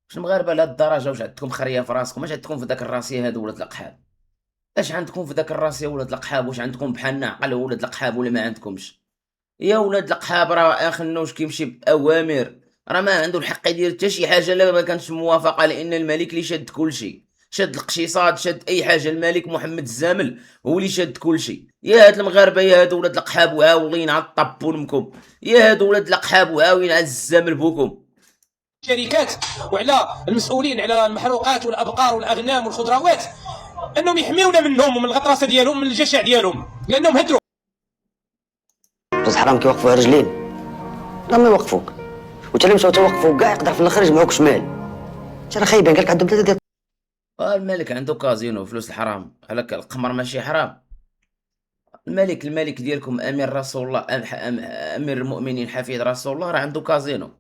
واش المغاربه لهاد الدرجه واش عندكم خريه في راسكم؟ واش عندكم في داك الراسيه هادو ولاد القحاب؟ اش عندكم في داك الراسيه ولاد القحاب؟ واش عندكم بحالنا عقل ولاد القحاب ولا ما عندكمش؟ يا ولاد القحاب راه اخنوش كيمشي باوامر. راه ما عنده الحق يدير حتى شي حاجه الا ما كانتش موافقه، لان الملك اللي شاد كلشي. شاد القشيصات، شاد اي حاجه. الملك محمد الزامل هو اللي شاد كلشي. يا هاد المغاربه، يا هادو ولاد القحاب وعاولين على الطبون، يا هادو ولاد القحاب وعاولين على الزامل بوكم. الشركات وعلى المسؤولين على المحروقات والابقار والاغنام والخضروات انهم يحميونا منهم ومن الغطرسه ديالهم من الجشع ديالهم، لانهم هدروا. جوج حرام كيوقفوا على رجلين راهم يوقفوك، وانت اللي مشاو توقفوك كاع يقدر في الاخر يجمعوك شمال. انت راه خايبين، قالك عندهم 3 ديال الملك عنده كازينو، فلوس الحرام. هلاك القمر ماشي حرام. الملك ديالكم امير رسول الله، امير المؤمنين حفيد رسول الله، راه عنده كازينو.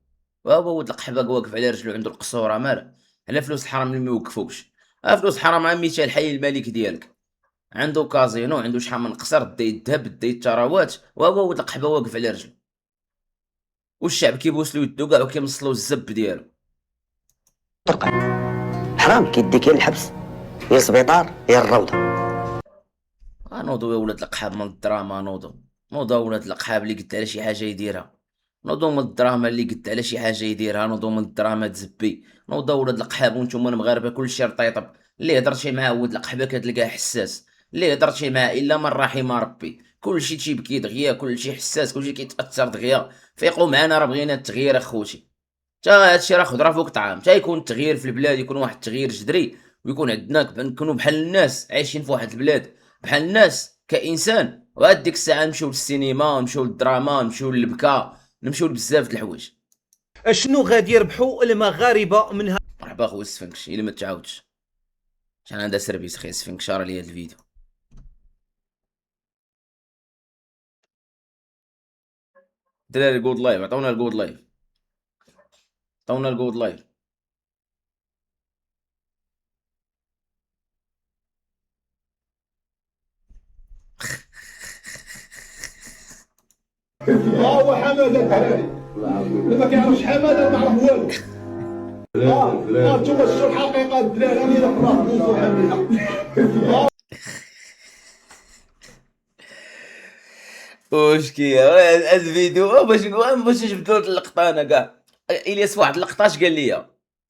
وهو ولد القحباق واقف على رجلو، عنده القصوره ماله على فلوس الحرام اللي ما يوقفوكش. فلوس الحرام عمي تا الحي الملك ديالك عنده كازينو، عنده شحال من قصر، داي الذهب، داي الثروات، وهو ولد القحبه واقف على رجلو، والشعب كيبوسلو يدو كاع وكيمصلو الزب ديالو. حرام كيديك يا الحبس يا السبيطار يا الروضه. نوضو يا ولاد القحاب من الدراما، نوضو ولاد القحاب اللي قلت على شي حاجه يديرها، نوضو من الدراما اللي قلت على شي حاجه يديرها، نوضو من الدراما تزبي، نوضو ولاد القحاب وانتم المغاربه كلشي رطيطب. اللي هضرتي معاه ولد القحبه كتلقاه حساس، اللي هضرتي معاه الا من رحم ربي، كلشي تيبكي دغيا، كلشي حساس، كلشي كيتاثر دغيا. فيقوا معنا، راه بغينا التغيير اخوتي. تا هادشي راه خضره فوق طعام. تا يكون التغيير في البلاد، يكون واحد التغيير جذري، ويكون عندنا نكونوا بحال الناس عايشين في واحد البلاد بحال الناس كانسان. وهاد ديك الساعه نمشيو للسينما، نمشيو للدراما، نمشيو للبكا، نمشيو لبزاف د الحوايج. اشنو غادي يربحوا المغاربه منها؟ مرحبا خويا السفنكش، الا ما تعاودش شحال عندها سيرفيس خي السفنكش، شار لي هاد الفيديو. دراري جود لايف، عطونا الجود لايف، عطونا الجود لايف. هو حماده الدراري اللي ما كيعرفش حماده ما عرف والو. انتوما شفتوا الحقيقه الدراري اللي راه بوسو حماده. وشكي هاد الفيديو باش نجبدلو اللقطه. انا كاع الياس واحد اللقطاش قال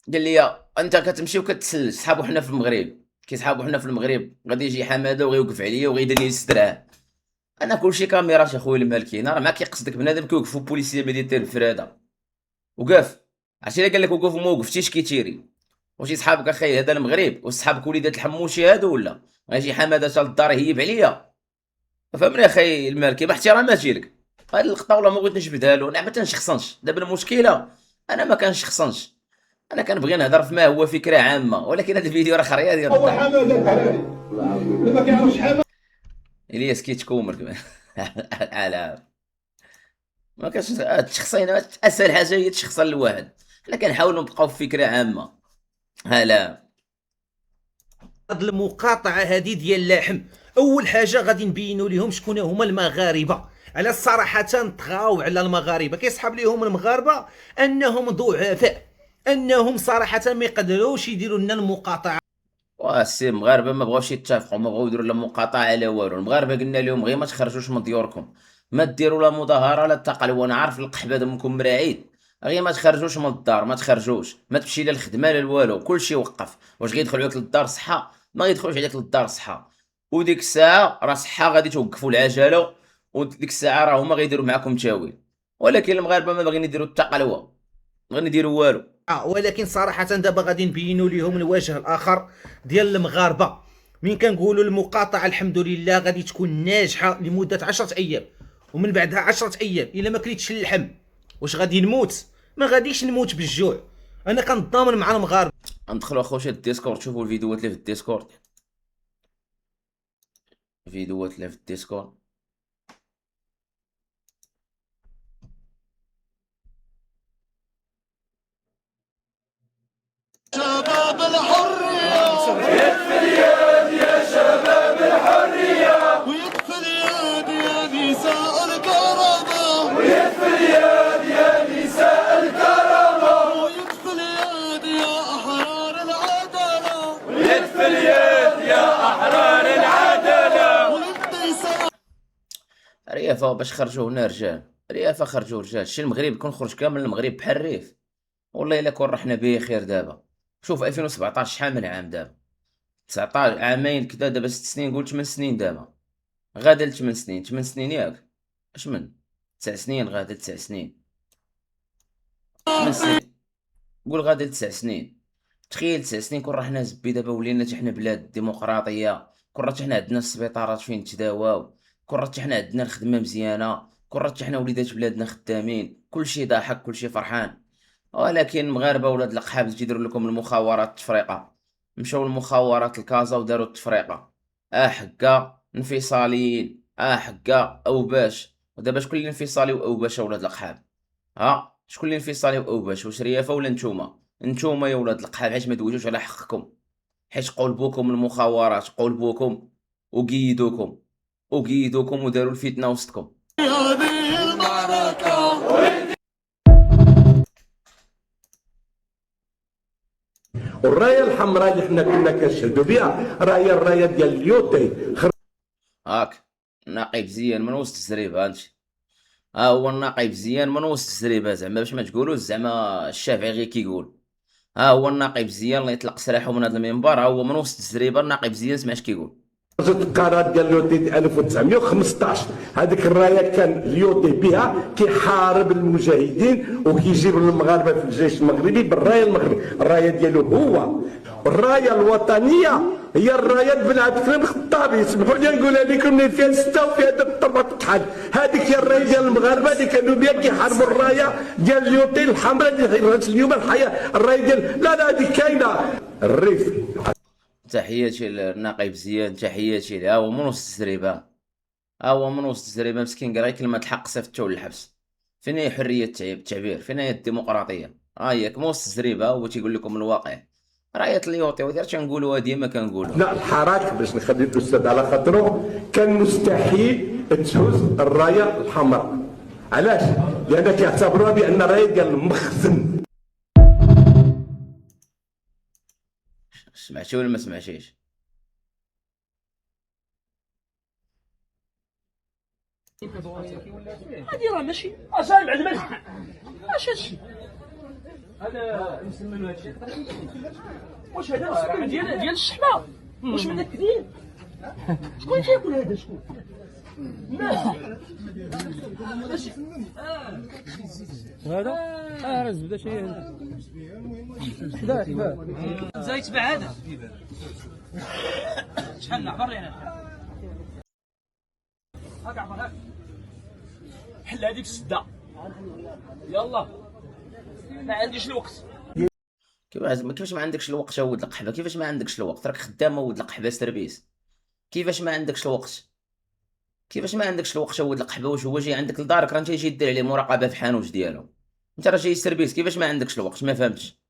لي انت كتمشي وكتسلج. صحابو حنا في المغرب، كيصحابو حنا في المغرب، غادي يجي حماده وغيوقف عليا وغيدير لي الستراه. انا كلشي كاميرات اخويا المالكين، راه ما كيقصدك بنادم كيوقفوا بوليسيه ميليتير بفراده وقاف. عرفتي الا قال لك وقف وما وقفتيش كيتيري. واش صحابك اخي هذا المغرب وصحابك وليدات الحموشي هادو، ولا غيجي حماده تا للدار يهيب عليا؟ فهمني اخي المالكي، باحتراماتي لك. هاد اللقطه والله ما بغيت نجبدها له، انا ما تنشخصنش. دابا المشكله انا ما كنشخصنش، انا كنبغي نهضر في ما هو فكره عامه، ولكن هذا الفيديو راه خريه ديال هو حماده الدراري اللي ما كيعرفش حماده. الياس كيتكومر كمان العالم ما كاش الشخصين. اسهل حاجه هي تشخصن الواحد. حنا كنحاولوا نبقاو في فكره عامه. هلا هاد المقاطعه هذه ديال اللحم، اول حاجه غادي نبينوا لهم شكون هما المغاربه. على الصراحه طغاو على المغاربه، كيصحاب ليهم المغاربه انهم ضعفاء، انهم صراحه ما يقدروش يديروا لنا المقاطعه. السي المغاربه ما بغاوش يتفقوا، ما بغاو يديروا لا مقاطعه على والو. المغاربه قلنا لهم غير ما تخرجوش من ديوركم، ما ديروا لا مظاهره لا تقلب. وانا عارف القحبه دمكم مراعيد، غير ما تخرجوش من الدار، ما تخرجوش، ما تمشي لا الخدمه لا والو، كلشي وقف. واش غيدخل عليك للدار صحه؟ ما غيدخلوش عليك للدار صحه. وديك الساعه راه صحه غادي توقفوا العجله، وديك الساعه راه هما غيديروا معكم تاويل. ولكن المغاربه ما باغيين يديروا التقلوه، ما باغيين يديروا والو. ولكن صراحه دابا غادي نبينوا لهم الوجه الاخر ديال المغاربه. من كنقولوا المقاطعه الحمد لله غادي تكون ناجحه لمده 10 ايام، ومن بعدها 10 ايام الا ما كليتش اللحم واش غادي نموت؟ ما غاديش نموت بالجوع، انا كنضامن مع المغاربه. ندخلوا اخويا الديسكورد، شوفوا الفيديوهات اللي في الديسكورد، الفيديوهات اللي في الديسكورد. شباب الحرية يكفي اليد يا شباب الحرية، ويكفي اليد يا نساء الكرامة، ويكفي اليد يا نساء الكرامة، ويكفي اليد يا أحرار العدالة، ويكفي اليد يا أحرار العدالة. ريافة باش خرجوا هنا رجال، ريافة خرجوا رجال. شي المغرب كون خرج كامل المغرب بحال الريف، والله الا كون رحنا بخير. دابا شوف 2017 شحال من عام دابا، 19 عامين كدا، دابا 6 سنين، قول 8 سنين دابا، غادا ل 8 سنين، 8 سنين ياك، اش من 9 سنين، غادا 9 سنين، 8 سنين، قول غادا 9 سنين. تخيل 9 سنين كون رحنا زبي، دابا ولينا حتى حنا بلاد ديمقراطيه، كون راه حنا عندنا السبيطارات فين نتداواو، كون راه حنا عندنا الخدمه مزيانه، كون راه حنا وليدات بلادنا خدامين، كلشي ضاحك، كلشي فرحان. ولكن مغاربه ولاد القحاب تيديروا لكم المخابرات التفريقه، مشاو المخابرات لكازا وداروا التفريقه، حكا انفصاليين، حكا اوباش. ودابا شكون اللي انفصالي واوباش ولاد القحاب؟ شكون اللي انفصالي واوباش؟ واش ريافه ولا نتوما يا ولاد القحاب؟ علاش ما دوجوش على حقكم؟ حيت قلبوكم المخابرات، قلبوكم وقيدوكم وداروا الفتنه وسطكم. والرايه الحمراء اللي حنا كنا كنشهدوا بها راه هي الرايه ديال اليوتي. هاك ناقي مزيان من وسط الزريبه، انت هو الناقي مزيان من وسط الزريبه، زعما باش ما تقولوش زعما الشافعي غير كيقول. هو الناقي مزيان الله يطلق سراحه من هذا المنبر، هو من وسط الزريبه الناقي مزيان، سمع اش كيقول. خرجت القرار ديال اليوتي 1915، هذيك الرايه كان اليوتي بها كيحارب المجاهدين وكيجيب المغاربه في الجيش المغربي بالرايه المغربي، الرايه ديالو هو. الرايه الوطنيه هي الرايه بن عبد الكريم الخطابي، سمحوا لي نقولها لكم اللي فيها 6 وفيها الطربه تتحل، هذيك هي الرايه ديال المغاربه اللي كانوا بها كيحاربوا الرايه ديال اليوتي الحمراء اللي اليوم الحياه الرايه ديال لا هذيك كاينه الريف. تحياتي للناقي مزيان، تحياتي له. هو من وسط الزريبه، هو من وسط الزريبه مسكين، قال كلمه الحق صيفطو للحبس. فين هي حريه التعبير؟ فين هي الديمقراطيه؟ ياك من وسط الزريبه هو تيقول لكم الواقع. رايه اليوطي ودير تنقولوها ديما كنقولوا. لا الحراك باش نخلي الاستاذ على خاطره، كان مستحيل تهز الرايه الحمراء. علاش؟ لان كيعتبروها بان الرايه ديال المخزن. سمعتي ولا ما سمعتيش؟ هادي راه ماشي اصايب عند ماشي اش هادشي هذا مسمى هادشي. واش هذا مسمى ديال الشحمه؟ واش متاكدين؟ شكون اللي كياكل هذا؟ شكون؟ هذا راه الزبده شي هذا زايد تبع هذا شحال عبر انا هاك عبر هاك حل هذيك السده يلا ما عنديش الوقت. كيفاش ما عندكش الوقت يا ولد القحبه؟ كيفاش ما عندكش الوقت؟ راك خدام ولد القحبه سربيس. كيفاش ما عندكش الوقت؟ كيفاش ما عندكش الوقت يا ولد القحبه؟ واش هو جاي عندك لدارك راه انت جاي دير عليه مراقبه في حانوت ديالو؟ انت راه جاي سربيس، كيفاش ما عندكش الوقت؟ ما فهمتش.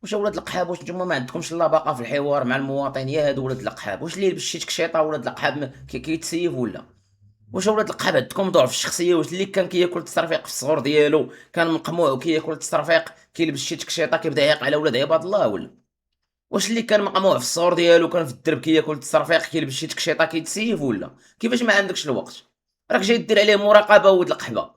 واش ولاد القحاب واش نتوما ما عندكمش اللباقه في الحوار مع المواطن؟ يا هادو ولاد القحاب واش اللي لبس شي تكشيطه ولاد القحاب كيتسيف ولا واش ولاد القحاب عندكم ضعف الشخصيه؟ واش اللي كان كياكل التصرفيق في الصغر ديالو كان مقموع وكياكل التصرفيق كيلبس شي تكشيطه كيبدا يعيق على ولاد عباد الله؟ ولا واش اللي كان مقموع في الصغر ديالو كان في الدرب كياكل التصرفيق كيلبس شي تكشيطه كيتسيف؟ ولا كيفاش ما عندكش الوقت؟ راك جاي دير عليه مراقبه ولد القحبه،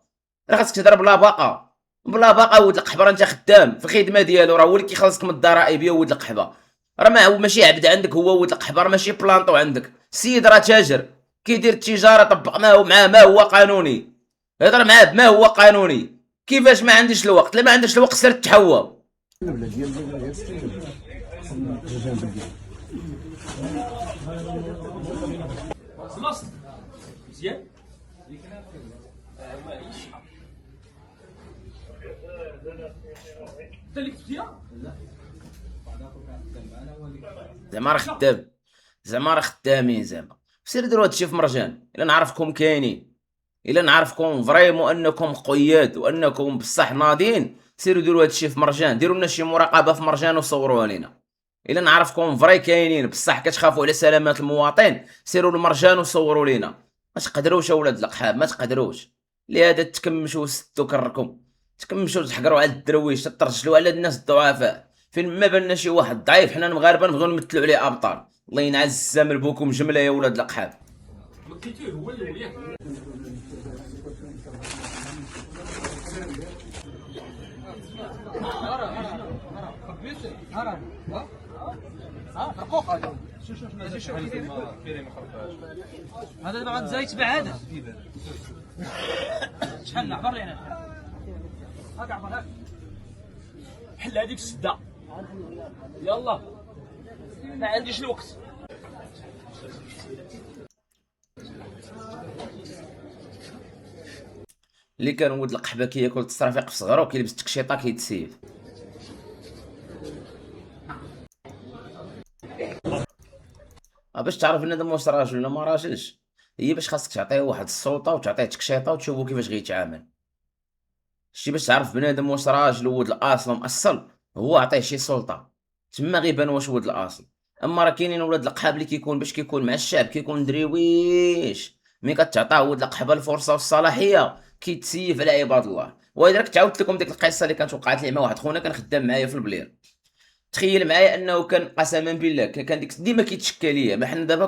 راه خاصك تهضر بلا باقه بلا باقه ولد القحبه. راه انت خدام في الخدمه ديالو، راه هو اللي كيخلصك من الضرائب يا ولد القحبه. راه ما هو ماشي عبد عندك هو ولد القحبه، راه ماشي بلانطو عندك. السيد راه تاجر كيدير التجاره، طبق معاه ما هو قانوني، هضر معاه بما هو قانوني. كيفاش ما عنديش الوقت؟ لا ما عندكش الوقت سير تحوى. مزيان زعما راه خدام، زعما راه خدامين، زعما سير ديروا هادشي في مرجان. الا نعرفكم كاينين، الا نعرفكم فريمون انكم قياد وانكم بصح ناضين، سيروا ديروا هادشي في مرجان. ديروا لنا شي مراقبه في مرجان وصوروها لينا. الا نعرفكم فري كاينين بصح كتخافوا على سلامه المواطن، سيروا للمرجان وصوروا لينا. ما تقدروش اولاد القحاب، ما تقدروش. لهذا تكمشوا وسدوا كركم، تكمشوا تحقروا على الدرويش، تترجلوا على الناس الضعفاء. فين ما بان شي واحد ضعيف حنا المغاربه نبغيو نمثلوا عليه ابطال. الله ينعس الزمن بوكم جمله يا ولاد القحاب. مكيتوه هو اللي رقوق هذا. شوف هذا دابا غنزايد تبع هذا. شحال عبر لي انا. هاك عبر هاك. حل هذيك السده. يلا. ما عنديش الوقت. اللي كان ولد القحبه كياكل التصرافيق في صغرو كيلبس تكشيطه كيتسيف. باش تعرف ان هذا واش راجل ولا ما راجلش، هي باش خاصك تعطيه واحد السلطه وتعطيه تكشيطه وتشوفو كيفاش غيتعامل. شتي باش تعرف بنادم واش راجل ولد الاصل مأصل، هو عطيه شي سلطه تما غيبان واش ولد الاصل. اما راه كاينين ولاد القحاب اللي كيكون باش كيكون مع الشعب كيكون دريويش، ملي كتعطاه ولد القحبه الفرصه والصلاحيه كيتسيف على عباد الله. ولذلك تعاودت لكم ديك القصه اللي كانت وقعت لي مع واحد خونا كان خدام معايا في البلير. تخيل معايا انه كان قسما بالله كان ديك ديما كيتشكى ليا. ما حنا دابا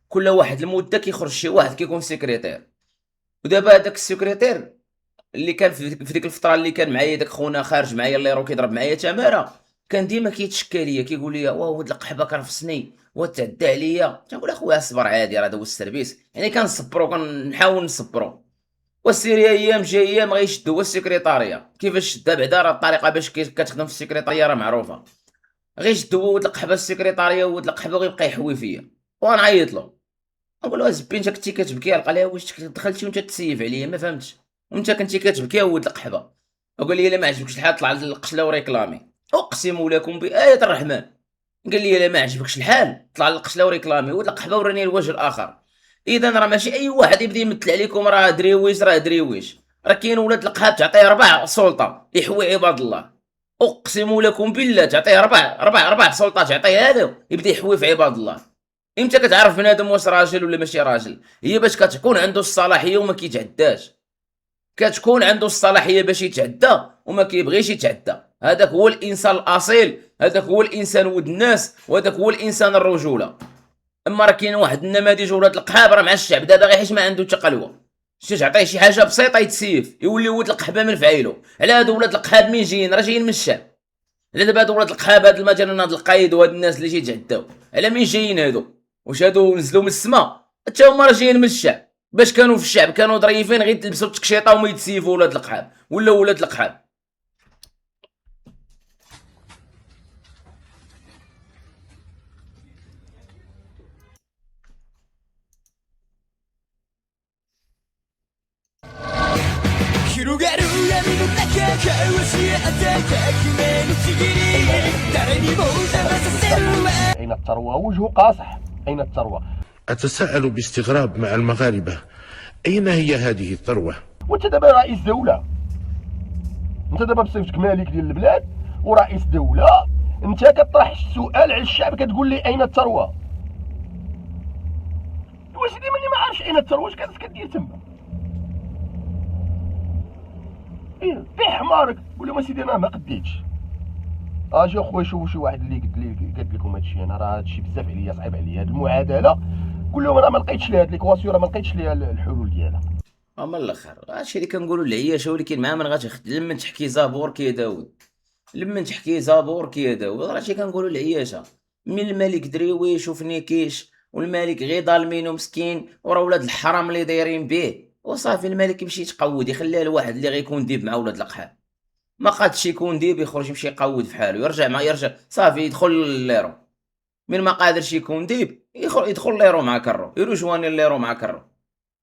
كل واحد المده كيخرج شي واحد كيكون سيكريتير، ودابا هذاك السيكريتير اللي كان في ديك الفتره اللي كان معايا داك خونا خارج معايا اللي راه كيضرب معايا تماره، كان ديما كيتشكى ليا كيقول لي واه ولد القحبه كنفسني وتعدى عليا. تنقول اخويا صبر عادي راه هذا هو السيرفيس، يعني كنصبرو كنحاول نصبرو. والسيريا ايام جايه ما غيشدو هو السكرتاريه. كيفاش شدا بعدا راه الطريقه باش كتخدم في السكرتاريه راه معروفه. غيشدو ولد القحبه السكرتاريه وولد القحبه ويبقى يحوي فيا ونعيط له نقول له زبي انت كنتي كتبكي لقى لها واش دخلتي وانت تسيف عليا ما فهمتش، وانت كنتي كتبكي ولد القحبه. وقال لي الا ما عجبكش الحال طلع للقشله وريكلامي. اقسم لكم بايه الرحمن قال لي الا ما عجبكش الحال طلع للقشله وريكلامي. ولد القحبه وراني الوجه الاخر. اذا راه ماشي اي واحد يبدا يمثل عليكم راه دريويش راه دريويش. راه كاين ولاد القحاب تعطيه 4 سلطه يحوي عباد الله. اقسم لكم بالله تعطيه 4 سلطات تعطيه هذا يبدا يحوي في عباد الله. امتى كتعرف بنادم واش راجل ولا ماشي راجل؟ هي باش كتكون عنده الصلاحيه وما كيتعداش. كتكون عنده الصلاحيه باش يتعدى وما كيبغيش يتعدى. هذاك هو الانسان الاصيل، هذاك هو الانسان ود الناس، وهذاك هو الانسان الرجوله. اما راه كاين واحد النماذج ولاد القحاب راه مع الشعب دابا غير حيت ما عنده حتى قلوه. شتي تعطيه شي حاجه بسيطه يتسيف يولي ولد القحبه من فعيلو. على هادو ولاد القحاب مين جايين؟ راه جايين من الشعب. على دابا هادو ولاد القحاب هاد مثلا هاد القايد وهاد الناس اللي تيتعداو على مين جايين هادو؟ واش هادو نزلوا من السماء؟ حتى هما راه جايين من الشعب. باش كانوا في الشعب كانوا ظريفين غير تلبسوا التكشيطه وما يتسيفوا ولاد القحاب ولا ولاد القحاب. أين الثروة؟ وجهه قاصح. أين الثروة؟ أتساءل باستغراب مع المغاربة أين هي هذه الثروة؟ وأنت دابا رئيس دولة، أنت دابا بصفتك مالك ديال البلاد ورئيس دولة، أنت كطرح السؤال على الشعب كتقول لي أين الثروة؟ واش ديما اللي ما عارفش أين الثروة واش كدير تما؟ إيه في حمارك قول لهم اسيدي انا ما قديتش. اجي اخويا شوفوا شي واحد اللي قلت لكم هادشي انا راه هادشي بزاف عليا صعيب عليا هاد المعادله. قول لهم انا ما لقيتش ليها هاد ليكواسيون ما لقيتش ليها الحلول ديالها. من الاخر هادشي اللي كنقولوا العياشه ولكن مع من غتخدم لمن تحكي زابور كي داود، لمن تحكي زابور كي داود. راه شي كنقولوا العياشه من الملك دريويش وفنيكيش والملك غير ظالمين مسكين وراه ولاد الحرام اللي دايرين به وصافي. الملك يمشي يتقود يخليها لواحد اللي غيكون ديب مع ولاد القحاب. ما قادش يكون ديب يخرج يمشي يقود في حاله يرجع صافي يدخل ليرو. من ما قادرش يكون ديب يدخل ليرو مع كرو يروجواني ليرو مع كرو.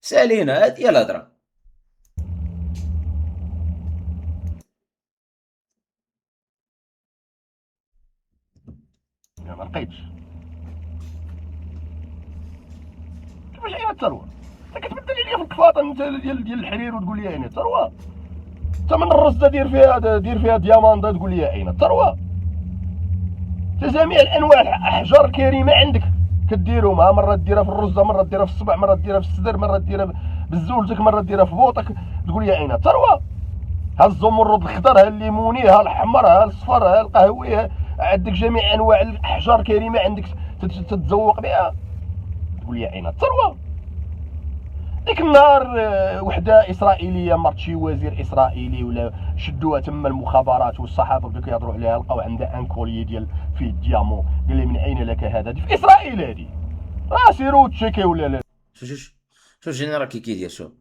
سالينا هاد هي الهضره. ما لقيتش. كيفاش عين الثروه؟ انت كتبدل لي في الكفاطه انت ديال الحرير وتقول لي عين الثروه. انت من الرزه دير فيها دياماندا تقول لي عين الثروه. جميع الانواع الاحجار الكريمه عندك كديرهم، مره ديرها في الرزه، مره ديرها في الصبع، مره ديرها في الصدر، مره ديرها بالزولتك، مره ديرها في بوطك، تقول لي عين الثروه. ها الزمرد الخضر، ها الليموني، ها الاحمر، ها الصفر، ها القهوي، عندك جميع انواع الاحجار الكريمه عندك تتذوق بها، تقول لي عين الثروه. ديك النهار وحده اسرائيليه مرت شي وزير اسرائيلي ولا شدوها تما المخابرات والصحافه بداو كيهضروا عليها، لقاو عندها ان كولي ديال فيه الديامون، قال لي من اين لك هذا؟ هذه في اسرائيل هذه، سيروا تشيكي ولا لا. شوف الجنرال كي كيدير، شوف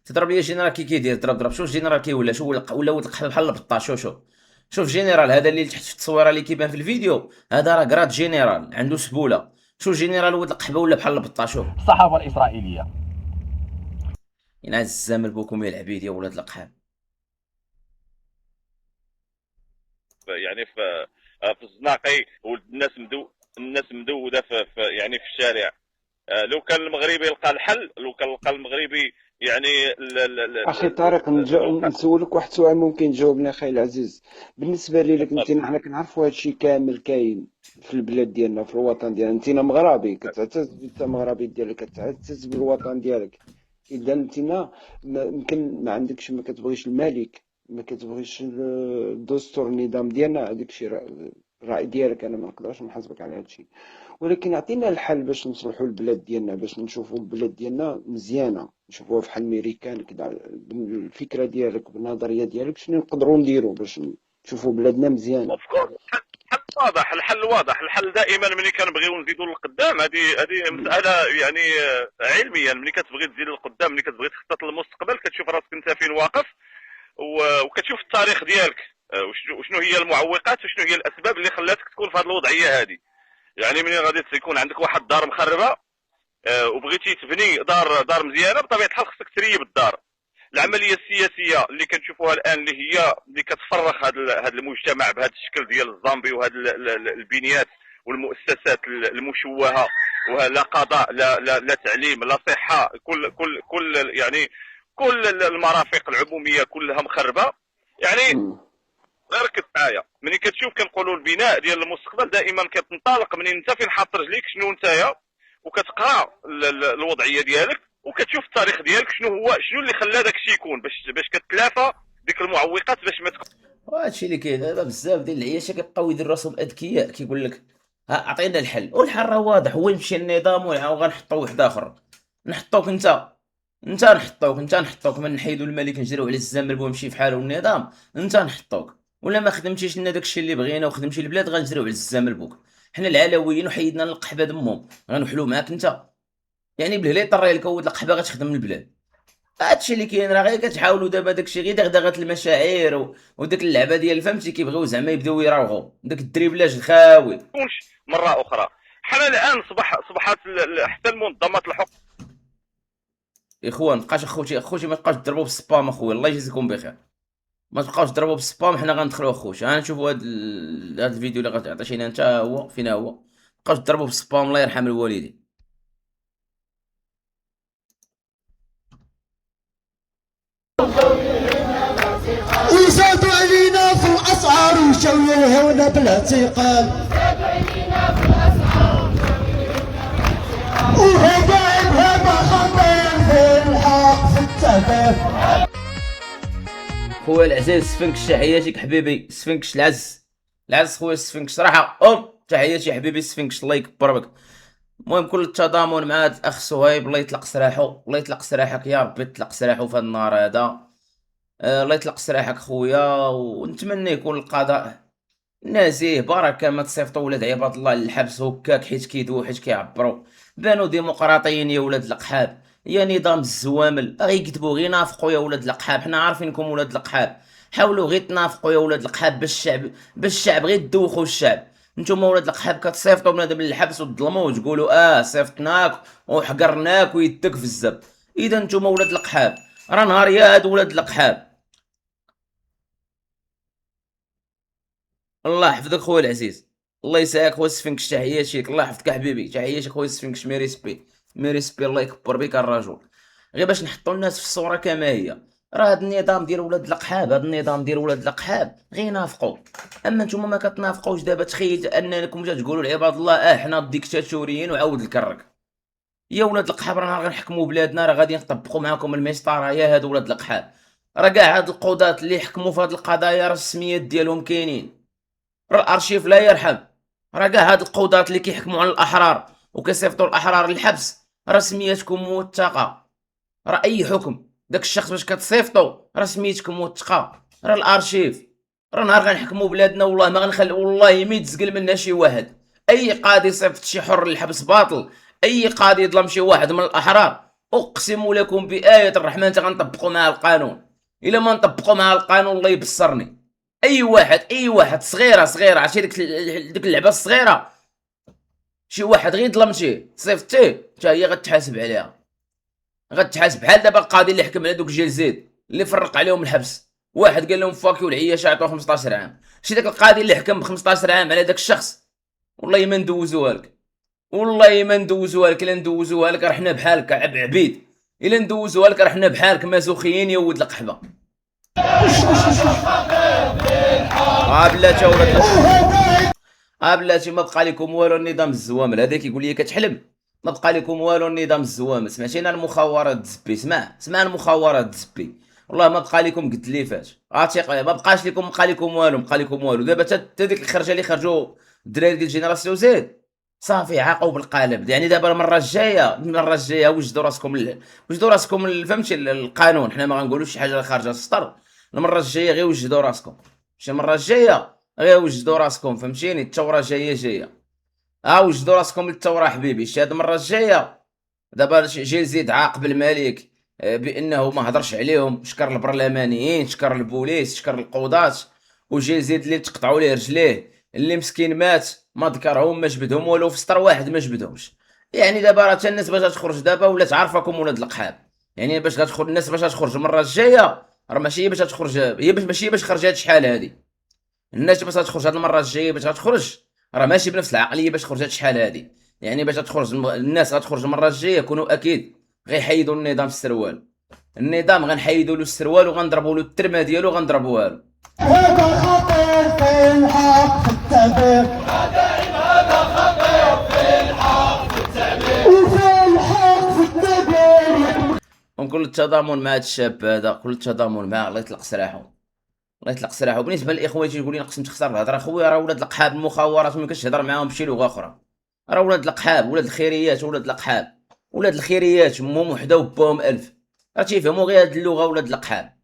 تضرب لي الجنرال كي كيدير، ضرب شوف الجنرال كي ولا ولد القحبه بحال البطه. شوف الجنرال هذا اللي تحت في التصويره اللي كيبان في الفيديو، هذا راه كراد جنرال عنده سبوله. شوف الجنرال ولد القحبه ولا بحال البطه. شوف الصحافه الاسرائيليه ينعس الزمل بوكم يا العبيد يا ولاد القحاب. يعني في الزناقي الناس مدوده في يعني في الشارع. لو كان المغربي يلقى الحل، لو كان لقى المغربي يعني اخي طارق، نسولك واحد السؤال ممكن تجاوبنا اخي العزيز. بالنسبه لك انت، حنا كنعرفوا هادشي كامل كاين في البلاد ديالنا، في الوطن ديالنا. انت مغربي كتعتز، انت مغربي ديالك كتعتز بالوطن ديالك. اذا انت يمكن ما عندكش، ما كتبغيش الملك، ما كتبغيش الدستور، النظام ديالنا، هذاك الشيء الراي ديالك، انا ما نقدرش نحاسبك على هادشي. ولكن عطينا الحل باش نصلحوا البلاد ديالنا، باش نشوفوا البلاد ديالنا مزيانه، نشوفوها بحال الميريكان كذا. بالفكره ديالك بالنظريه ديالك شنو نقدروا نديروا باش نشوفوا بلادنا مزيانه؟ الحل واضح. الحل دائما ملي كنبغيو نزيدوا للقدام، هذه مساله يعني علميا. ملي كتبغي تزيد للقدام، ملي كتبغي تخطط للمستقبل، كتشوف راسك انت فين واقف، وكتشوف التاريخ ديالك، وشنو هي المعوقات وشنو هي الاسباب اللي خلاتك تكون في هذه الوضعيه هذه. يعني ملي غادي تكون عندك واحد الدار مخربه وبغيتي تبني دار مزيانه، بطبيعه الحال خصك تريب الدار. العمليه السياسيه اللي كنشوفوها الان اللي كتفرخ هذا المجتمع بهذا الشكل ديال الزامبي، وهذه البنيات والمؤسسات المشوهه، ولا قضاء لا تعليم لا صحه، كل يعني كل المرافق العموميه كلها مخربه. يعني ركز معايا، ملي كتشوف كنقولوا البناء ديال المستقبل دائما كتنطلق من انت فين حاط رجليك، شنو نتايا، وكتقرا الوضعيه ديالك، وكتشوف التاريخ ديالك شنو اللي خلى داك الشيء يكون، باش كتلافى ديك المعوقات باش ما تكون. وهادشي اللي كاين دابا بزاف ديال العياشه كيبقاو يديروا راسهم اذكياء، كيقول لك ها عطينا الحل، والحل راه واضح، وين مشى النظام وغنحطوا واحد اخر. نحطوك انت نحطوك من نحيدوا الملك نجريو على الزمر ويمشي في حاله النظام، انت نحطوك. ولا ما خدمتيش لنا داكشي اللي بغينا وخدمتي البلاد، غنجريو على الزمر بوك. حنا العلويين وحيدنا القحبه دمهم، غنوحلوا معاك انت. يعني بالهلي طري لك ود القحبه غتخدم البلاد. هادشي اللي كاين، راه غير كتحاولوا دابا داكشي غير دغدغه المشاعر وداك اللعبه ديال فهمتي، كيبغيو زعما يبداو يراوغوا داك الدريبلاج الخاوي. تكونش مره اخرى. حنا الان صبحت حتى المنظمات الحقوق. اخوان مابقاش اخوتي ما تبقاوش تضربوا بالسبام اخويا، الله يجزيكم بخير. ما تبقاوش تضربوا بالسبام، حنا غندخلوا اخوتي. نشوفوا هاد الفيديو اللي غتعطينا انت، هو فينا هو. مابقاوش تضربوا بالسبام، الله يرحم الوالدين. وزادوا علينا في الاسعار ومشاو يلهونا بالاعتقال، وهبه خطير في الحق في التهديف. خويا العزيز سفنكش، تحياتك حبيبي سفنكش العز خويا سفنكش صراحه تحياتي حبيبي سفنكش، الله يكبر بك. المهم كل التضامن مع هاد الاخ صهيب، الله يطلق سراحو، الله يطلق سراحك يا ربي، يطلق سراحو في هاد النهار هذا. الله يطلق سراحك خويا، ونتمنى يكون القضاء نزيه بركه، ما تصيفطوا ولاد عباد الله للحبس هكاك حيت كيدووا حيت كيعبروا. بانوا ديمقراطيين يا ولاد القحاب، يا نظام الزوامل غيكذبوا غير نافقوا يا ولاد القحاب. حنا عارفينكم ولاد القحاب، حاولوا غير تنافقوا يا ولاد القحاب باش الشعب غير تدوخوا الشعب. نتوما ولاد القحاب كتصيفطوا بنادم للحبس وتظلموا وتقولوا صيفطناك وحقرناك ويدك في الزب. اذا نتوما ولاد القحاب راه نهار يا هاد ولاد القحاب. الله يحفظك خويا العزيز، الله يسعدك خويا سفنكش، تحياتك، الله يحفظك حبيبي، تحياتك خويا سفنكش، ميريسبي الله يكبر بك الرجل. غير باش نحطوا الناس في الصوره كما هي، راه هاد النظام ديال ولاد القحاب غير نافقوا. اما نتوما ما كتنافقوش. دابا تخيل انكم جا تقولوا لعباد الله حنا الديكتاتوريين وعاود الكرك. يا ولاد القحاب راه غنحكموا بلادنا، راه غادي نطبقوا معاكم المسطره يا هاد ولاد القحاب. راه كاع هاد القضاة اللي يحكموا في هاد القضايا راه السميات ديالهم كاينين، راه الارشيف لا يرحم. راه كاع هاد القضاة اللي كيحكموا على الاحرار وكيصيفطوا الاحرار للحبس راه سمياتكم موثقه. راه اي حكم داك الشخص باش كتصيفطو راه سميتك موثقه، راه الارشيف، راه نهار غنحكموا بلادنا والله ما غنخلي، والله ما يتزقل منا شي واحد. اي قاضي صيفط شي حر للحبس باطل، اي قاضي يظلم شي واحد من الاحرار، اقسم لكم بآية الرحمن غنطبقوا معاه القانون. الا ما نطبقوا معاه القانون الله يبصرني. اي واحد صغيره عرفتي ديك اللعبه الصغيره، شي واحد غير ظلمتيه صيفطتيه حتى هي غتحاسب عليها، غتحاسب بحال دابا القاضي اللي حكم على دوك جيل زيد اللي فرق عليهم الحبس، واحد قال لهم فاكيو العياش عطوه 15 عام، شي داك القاضي اللي حكم ب 15 عام على داك الشخص والله ما ندوزوها لك، والله ما ندوزوها لك. الا ندوزوها لك راه حنا بحالك عبيد، الا ندوزوها لك راه حنا بحالك مازوخيين يا ولد القحبه. بلاتي ولاد بلاتي ما بقى لكم والو النظام الزوامل هذا كيقول لي كتحلم، ما بقى لكم والو النظام الزوامل. سمعتينا المخابرات الزبي، سمع المخابرات الزبي، والله ما بقى لكم قد اللي فات، ما بقاش لكم، بقى لكم والو. دابا تا ديك الخرجه اللي خرجوا الدراري ديال جينيراسيون زيد صافي عاقوا بالقالب. يعني دابا المره الجايه وجدوا راسكم فهمتي القانون، حنا ما غنقولوش شي حاجه خارجه السطر، المره الجايه غير وجدوا راسكم، شي المره الجايه غير وجدوا راسكم فهمتيني. الثوره جايه وجدوا راسكم للثوره حبيبي. شي هاد المره الجايه دابا جيل زيد عاقب الملك بانه ما هضرش عليهم، شكر البرلمانيين، شكر البوليس، شكر القضاة، وجيل زيد اللي تقطعوا ليه رجليه، اللي مسكين مات ما ذكرهم ما جبدهم ولو في سطر واحد ما جبدهمش. يعني دابا راه الناس باش تخرج دابا ولات عارفاكم ولاد القحاب، يعني باش غتخرج الناس باش تخرج المره الجايه راه ماشي هي باش تخرج، ماشي باش خرج هاد شحال هادي. الناس باش تخرج هاد المره الجايه باش غتخرج راه ماشي بنفس العقليه باش تخرج هاد شحال هادي. يعني باش تخرج الناس غتخرج المره الجايه كونوا اكيد غيحيدوا النظام السروال، النظام غنحيدوا له السروال وغنضربوا له الترمه ديالو غنضربوها له. هذا خطير في الحق التعبير، هذا خطير في الحق التعبير، وفي الحق في التعبير. ونكون التضامن مع هاد الشاب هذا، كل التضامن معاه، الله يطلق سراحه، الله يطلق سراحه. بالنسبه للاخوان تيقول لي نقسم تخسر الهضره، خويا راه ولاد القحاب المخابرات ما يمكنش تهضر معاهم بشي لغه اخرى، راه ولاد القحاب، ولاد الخيريات، ولاد القحاب، ولاد الخيريات امهم وحده وباهم 1000، راه تيفهموا غير هاد اللغه ولاد القحاب،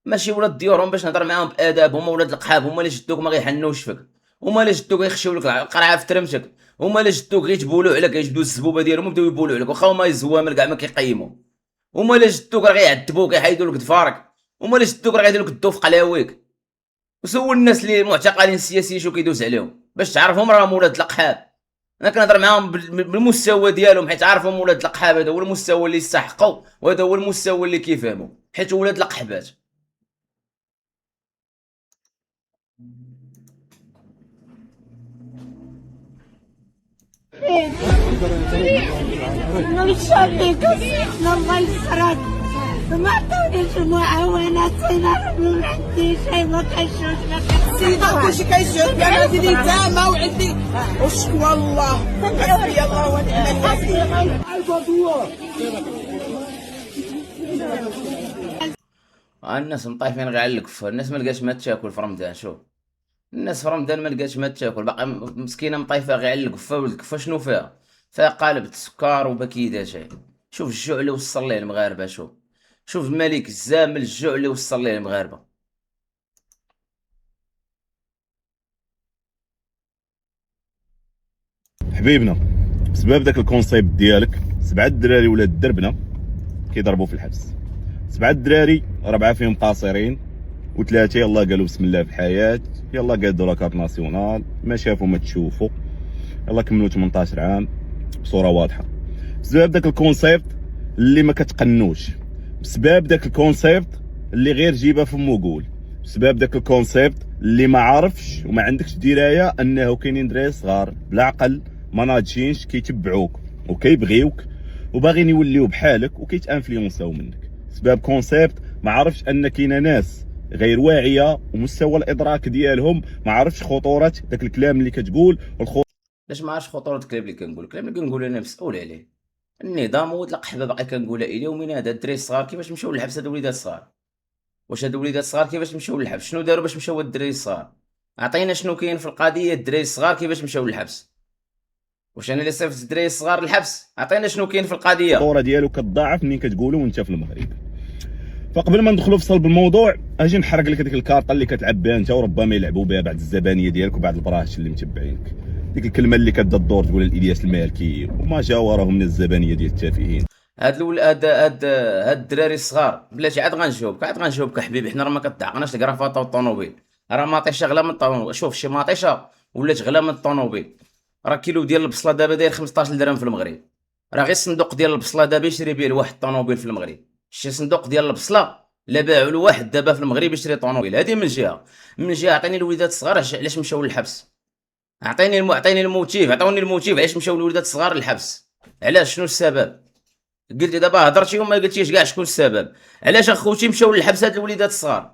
ماشي ولاد ديورهم باش نهضر معاهم باداب. هما ولاد القحاب، هما اللي جدوك ما غيحنوش فيك، هما اللي جدوك غيخشيو لك القرعه في ترمتك، هما اللي جدوك غيتبولوا عليك، يجبدوا الزبوبه ديالهم ويبداو يبولوا عليك، واخا هما الزوامل كاع ما كيقيموا، هما اللي جدوك راه غيعذبوك يحيدوا لك ظفارك، هما اللي جدوك راه غيديروا لك الدوف قلاويك. وسول الناس اللي معتقلين السياسيين شنو كيدوز عليهم باش تعرفهم راهم ولاد القحاب. انا كنهضر معاهم بالمستوى ديالهم حيت عارفهم ولاد القحاب، هذا هو المستوى اللي يستحقوا وهذا هو المستوى اللي كيفهموا حيت ولاد القحبات. الله يسرك ما عطونيش المعاونات، انا ما عندي شيء، ما كنشوفش ما سيدي كلشي كيشوف كاع عندي الدعامه وعندي والشكوى الله، حسبي الله ونعم الوكيل. الناس مطايفين غير على الكفه، الناس ما لقاش ما تاكل في رمضان. شوف الناس في رمضان ما لقاش ما تاكل، باقي مسكينه مطايفه غير على الكفه، والكفه شنو فيها؟ فيها قالب السكر وبكيده شيء. شوف الجوع اللي وصل ليه المغاربه، شوف الملك الزامل الجوع اللي وصل ليه المغاربه. حبيبنا بسبب داك الكونسيبت ديالك 7 دراري ولاد الدربنه كيضربوا في الحبس، 7 دراري 4 فيهم قاصرين و3 يلاه قالوا بسم الله في الحياه، يلاه قادوا لاكارت ناسيونال، ما شافوا ما تشوفوا، يلاه كملوا 18 عام بصوره واضحه. بسبب داك الكونسيبت اللي ما كتقنوش، بسبب داك الكونسيبت اللي غير جيبها فمو وقول، بسبب داك الكونسيبت اللي ما عارفش وما عندكش درايه انه كاينين دراري صغار بلا عقل ما ناضجينش كيتبعوك وكيبغيوك وباغيين يوليو بحالك وكيتانفلونساو منك، سبب كونسيبت ما عرفش ان كاينه ناس غير واعيه ومستوى الادراك ديالهم ما عرفش خطوره داك الكلام اللي كتقول علاش ما عرفش خطوره الكلام اللي كنقول؟ الكلام اللي كنقول انا مسؤول عليه، النظام ولد القحبه باقي كنقولها الى يومنا هذا. الدراري الصغار كيفاش مشاو للحبس؟ هادو وليدات الصغار، واش هادو وليدات الصغار كيفاش مشاو للحبس؟ شنو داروا باش مشاو الدراري الصغار؟ عطينا شنو كاين في القضيه الدراري الصغار كيفاش مشاو للحبس؟ واش انا اللي صيفط الدراري الصغار للحبس؟ عطينا شنو كاين في القضيه. الخطوره ديالو كتضاعف منين كتقولوا وانت في المغرب. فقبل ما ندخلوا في صلب الموضوع اجي نحرق لك هذيك الكارطه اللي كتلعب بها انت وربما يلعبوا بها بعض الزبانيه ديالك وبعض البراهش اللي متبعينك. ديك الكلمه اللي كتبدا الدور تقول الالياس المالكي وما جاوره من الزبانيه ديال التافهين. هاد الدراري الصغار بلاتي عاد غنجاوبك حبيبي. حنا راه ما كتعقناش الكرافطه والطوموبيل، راه ماطيشه غلا من الطوموبيل. شوف شي ماطيشه ولات غلا من الطوموبيل. راه كيلو ديال البصله دابا داير 15 درهم في المغرب. راه غير الصندوق ديال البصله دابا يشري به واحد الطوموبيل في المغرب. شي صندوق ديال البصله لا باعوا له واحد دابا في المغرب يشري طوموبيل. هذه من جهه. من جهه عطيني الوليدات الصغار علاش مشاو للحبس. عطيني الموتيف، عطوني الموتيف علاش مشاو الوليدات الصغار للحبس. علاش؟ شنو السبب؟ قلتي دابا هضرتي وما قلتيش كاع شكون السبب. علاش اخوتي مشاو للحبس هاد الوليدات الصغار؟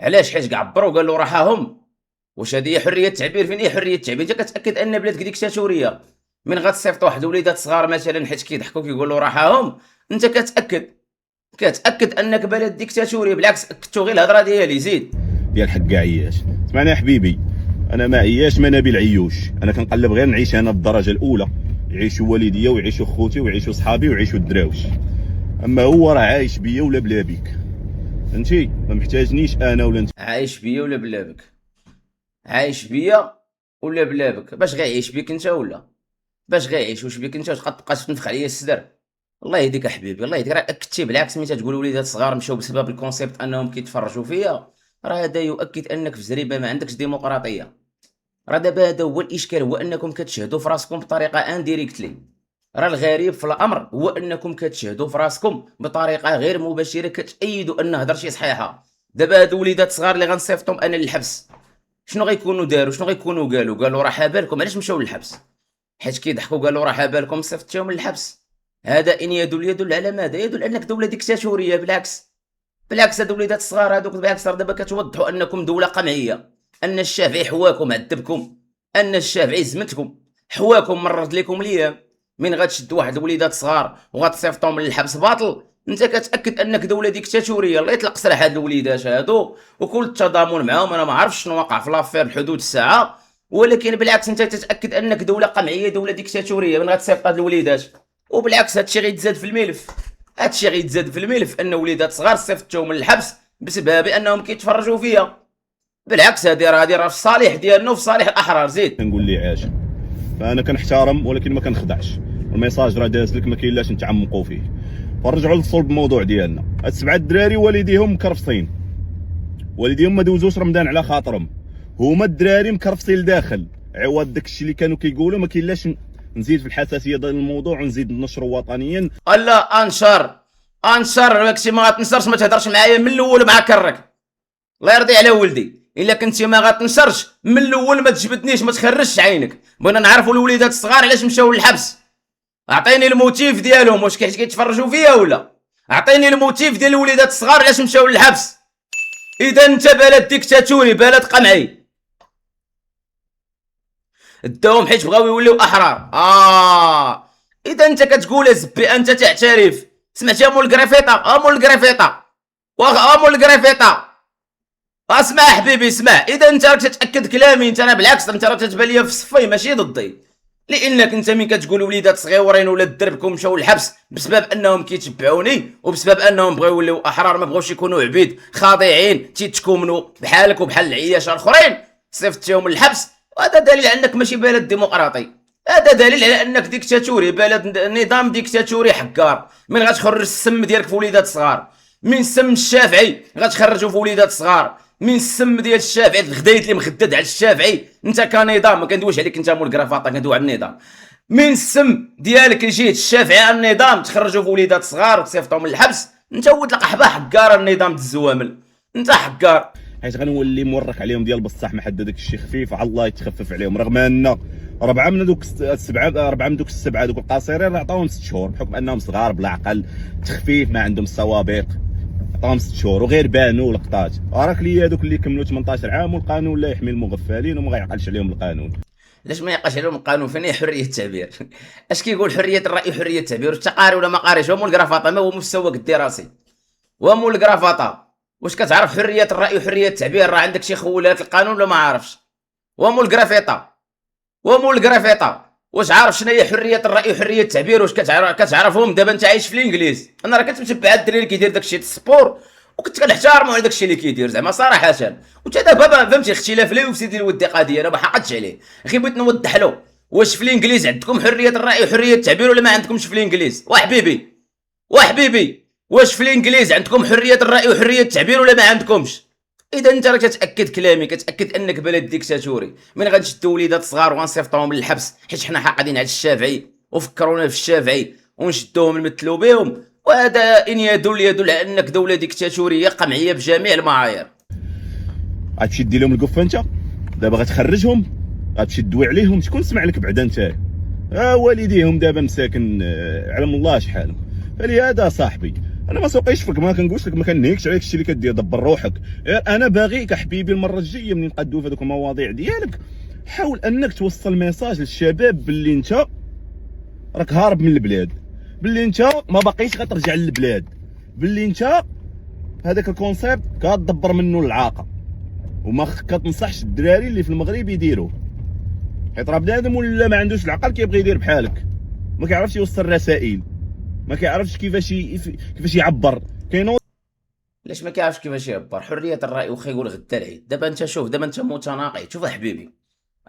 علاش؟ حيت كاع عبروا قالوا راه هاهم. واش هذه هي حريه التعبير؟ فين هي حريه التعبير؟ انت كتاكد ان بلادك ديكتاتوريه. من غتصيفط واحد الوليدات صغار مثلا حيت كيضحكوا كيقولوا راه هاهم، انت كتاكد انك بلد ديكتاتوري. بالعكس اكدتو غير الهضره ديالي. زيد ديال حق عياش. اسمعني يا حبيبي، انا ما عياش ما نبيل عيوش. انا كنقلب غير نعيش انا بالدرجه الاولى، يعيشوا والديا ويعيشوا خوتي ويعيشوا صحابي ويعيشوا الدراوش. اما هو راه عايش بيا ولا بلا بيك، فهمتي؟ ما محتاجنيش انا ولا انت. عايش بيا ولا بلا بك؟ عايش بيا ولا بلا بك؟ باش غيعيش بيك انت ولا باش غيعيش واش بيك انت وتبقى تنفخ عليا الصدر؟ الله يهديك حبيبي، الله يهديك. راه اكدتي بالعكس ملي تقول وليدات صغار مشاو بسبب الكونسيبت انهم كيتفرجوا فيا، راه هذا يؤكد انك في زريبه ما عندكش ديمقراطيه. راه دابا هذا هو الاشكال، هو انكم كتشهدوا في راسكم بطريقه انديريكتلي. راه الغريب في الامر هو انكم كتشهدوا في راسكم بطريقه غير مباشره، كتايدوا ان هضرتي صحيحه. دابا هادو وليدات صغار اللي غنصيفطهم انا للحبس، شنو غيكونوا داروا؟ شنو غيكونوا قالوا راه حابالكم. علاش مشاو للحبس؟ حيت كيضحكوا قالوا راه حابالكم صيفطتيهم للحبس. هذا ان يدل على ماذا؟ يدل انك دوله ديكتاتوريه. بالعكس هادو وليدات الصغار هادوك بالعكس راه دابا كتوضحوا انكم دوله قمعيه، ان الشافعي حواكم عذبكم، ان الشافعي زمتكم حواكم مرض لكم الايام. من غتشد واحد الوليدات صغار وغتصيفطهم للحبس باطل، انت كتاكد انك دوله ديكتاتوريه. الله يطلق سراح هاد الوليدات هادو وكل التضامن معاهم. انا ما عرفتش شنو وقع في لافير بحدود الساعه، ولكن بالعكس انت تتاكد انك دوله قمعيه، دوله ديكتاتوريه من غتصيفط هاد الوليدات. وبالعكس هادشي غيتزاد في الملف، ان وليدات صغار صيفطتهم للحبس بسبب انهم كيتفرجوا فيا. بالعكس هادي راه في الصالح ديالنا وفي صالح الاحرار. زيد كنقول لي عاش، فانا كنحترم ولكن ما كنخدعش. الميساج راه داز لك، ما كاين لاش نتعمقوا فيه. فرجعوا للصلب الموضوع ديالنا. هاد 7 الدراري والديهم مكرفصين، والديهم ما دوزوش رمضان على خاطرهم، هما الدراري مكرفصين لداخل. عوض داكشي اللي كانوا كيقولوا ما كاين لاش نزيد في الحساسيه ديال الموضوع ونزيد نشروا وطنيا. لا انشر داكشي ما غتنشرش. ما تهضرش معايا من الاول مع كرك، الله يرضي على ولدي. الا كنتي ما غتنشرش من الاول ما تجبدنيش، ما تخرجش عينك. بغينا نعرفوا الوليدات الصغار علاش مشاو للحبس. اعطيني الموتيف ديالهم، واش كيتفرجوا فيا ولا؟ اعطيني الموتيف ديال الوليدات الصغار علاش مشاو للحبس. اذا انت بلد ديكتاتوري، بلد قمعي، داهم حيت بغاو يوليو احرار. اذا انت كتقول زبي انت تعترف. سمعتي مول الكريفيطه؟ مول الكريفيطه اسمع حبيبي اسمع. اذا انت راك تتاكد كلامي، انت انا بالعكس انت راك تتبان ليا في صفي ماشي ضدي. لانك انت من كتقول وليدات صغيورين ولاد دربكم مشاو للحبس بسبب انهم كيتبعوني وبسبب انهم بغاو يوليو احرار، ما بغاوش يكونوا عبيد خاضعين تيتكومنوا بحالك وبحال العياش الاخرين، صيفطتيهم للحبس. وهذا دليل على انك ماشي بلد ديمقراطي، هذا دليل على انك ديكتاتوري، بلد نظام ديكتاتوري حكار. من غتخرج السم ديالك في وليدات صغار، من سم الشافعي غتخرجوا في وليدات صغار، من السم ديال الشافعي الغدايت اللي مخدد على الشافعي. انت كنظام ما كندويش عليك انت مول كرافاطه، كندوي على النظام. من السم ديالك اللي جيت الشافعي على النظام تخرجوا في وليدات صغار وتصيفطهم للحبس. انت ولد القحبه حكار النظام د الزوامل، انت حكار. حيت غنولي مورك عليهم ديال بصح ما حد داك الشيء خفيف، على الله يتخفف عليهم. رغم ان 4 من دوك السبعه دوك القاصرين راه عطاوهم 6 شهور بحكم انهم صغار بلا عقل، تخفيف ما عندهم السوابق، عطاهم 6 شهور وغير بانوا لقطات. راك لي هذوك اللي كملوا 18 عام والقانون لا يحمي المغفلين وما غيعقلش عليهم القانون. علاش ما يعقلش عليهم القانون؟ فين هي حريه التعبير؟ اش كيقول حريه الراي وحريه التعبير؟ واش قاري ولا ما قاريش؟ هو مول الكرافاطه ما هو مستواك الدراسي، ومول الكرافاطه واش كتعرف حريه الراي وحريه التعبير؟ راه عندك شي خولات القانون ولا ما عارفش؟ ومول الكرافيطه واش عارف شنو هي حريه الراي وحريه التعبير؟ واش كتعرفهم؟ دابا انت عايش في الانجليز، انا راه كنت متبع الدراري اللي كيدير داكشي السبور وكنت كنحتارمو على داكشي اللي كيدير زعما صراحه. وانت دابا فهمتي اختلاف لا يفسد الود قضيه، انا ما حقدتش عليه، غير بغيت نوضح له واش في الانجليز عندكم حريه الراي وحريه التعبير ولا ما عندكمش في الانجليز؟ وحبيبي واش في الانجليز عندكم حريه الراي وحريه التعبير ولا ما عندكمش؟ اذا انت راك كتاكد كلامي، كتاكد انك بلد ديكتاتوري. من غنشدو وليدات صغار وغنصيفطوهم للحبس حيت حنا حاقدين على الشافعي وفكرونا في الشافعي ونشدوهم نمثلوا بهم، وهذا ان يدل على انك دوله ديكتاتوريه قمعيه بجميع المعايير. غتمشي دير لهم القفه انت دابا، غتخرجهم، غتمشي تدوي عليهم، شكون سمع لك بعدا انت؟ والديهم دابا مساكن علم الله شحالهم. فلهذا صاحبي انا ما سوقيش فيك، ما كنقولش لك، ما كنهيكش عليك الشيء اللي كدير، دبر روحك. انا باغيك حبيبي المره الجايه ملي نقادو في هذوك المواضيع ديالك حاول انك توصل ميساج للشباب باللي انت راك هارب من البلاد، باللي انت ما باقيش غترجع للبلاد، باللي انت هذاك الكونسيبت كتدبر منه العاقه وما كتنصحش الدراري اللي في المغرب يديروه، حيت راه بنادم ولا ما عندوش العقل كيبغي يدير بحالك، ما كيعرفش يوصل رسائل، ما كيعرفش كيفاش يعبر. كاين علاش ما كيعرفش كيفاش يعبر؟ حريه الراي واخا يقول غدا العيد. دابا انت شوف، دابا انت متناقض. شوف حبيبي،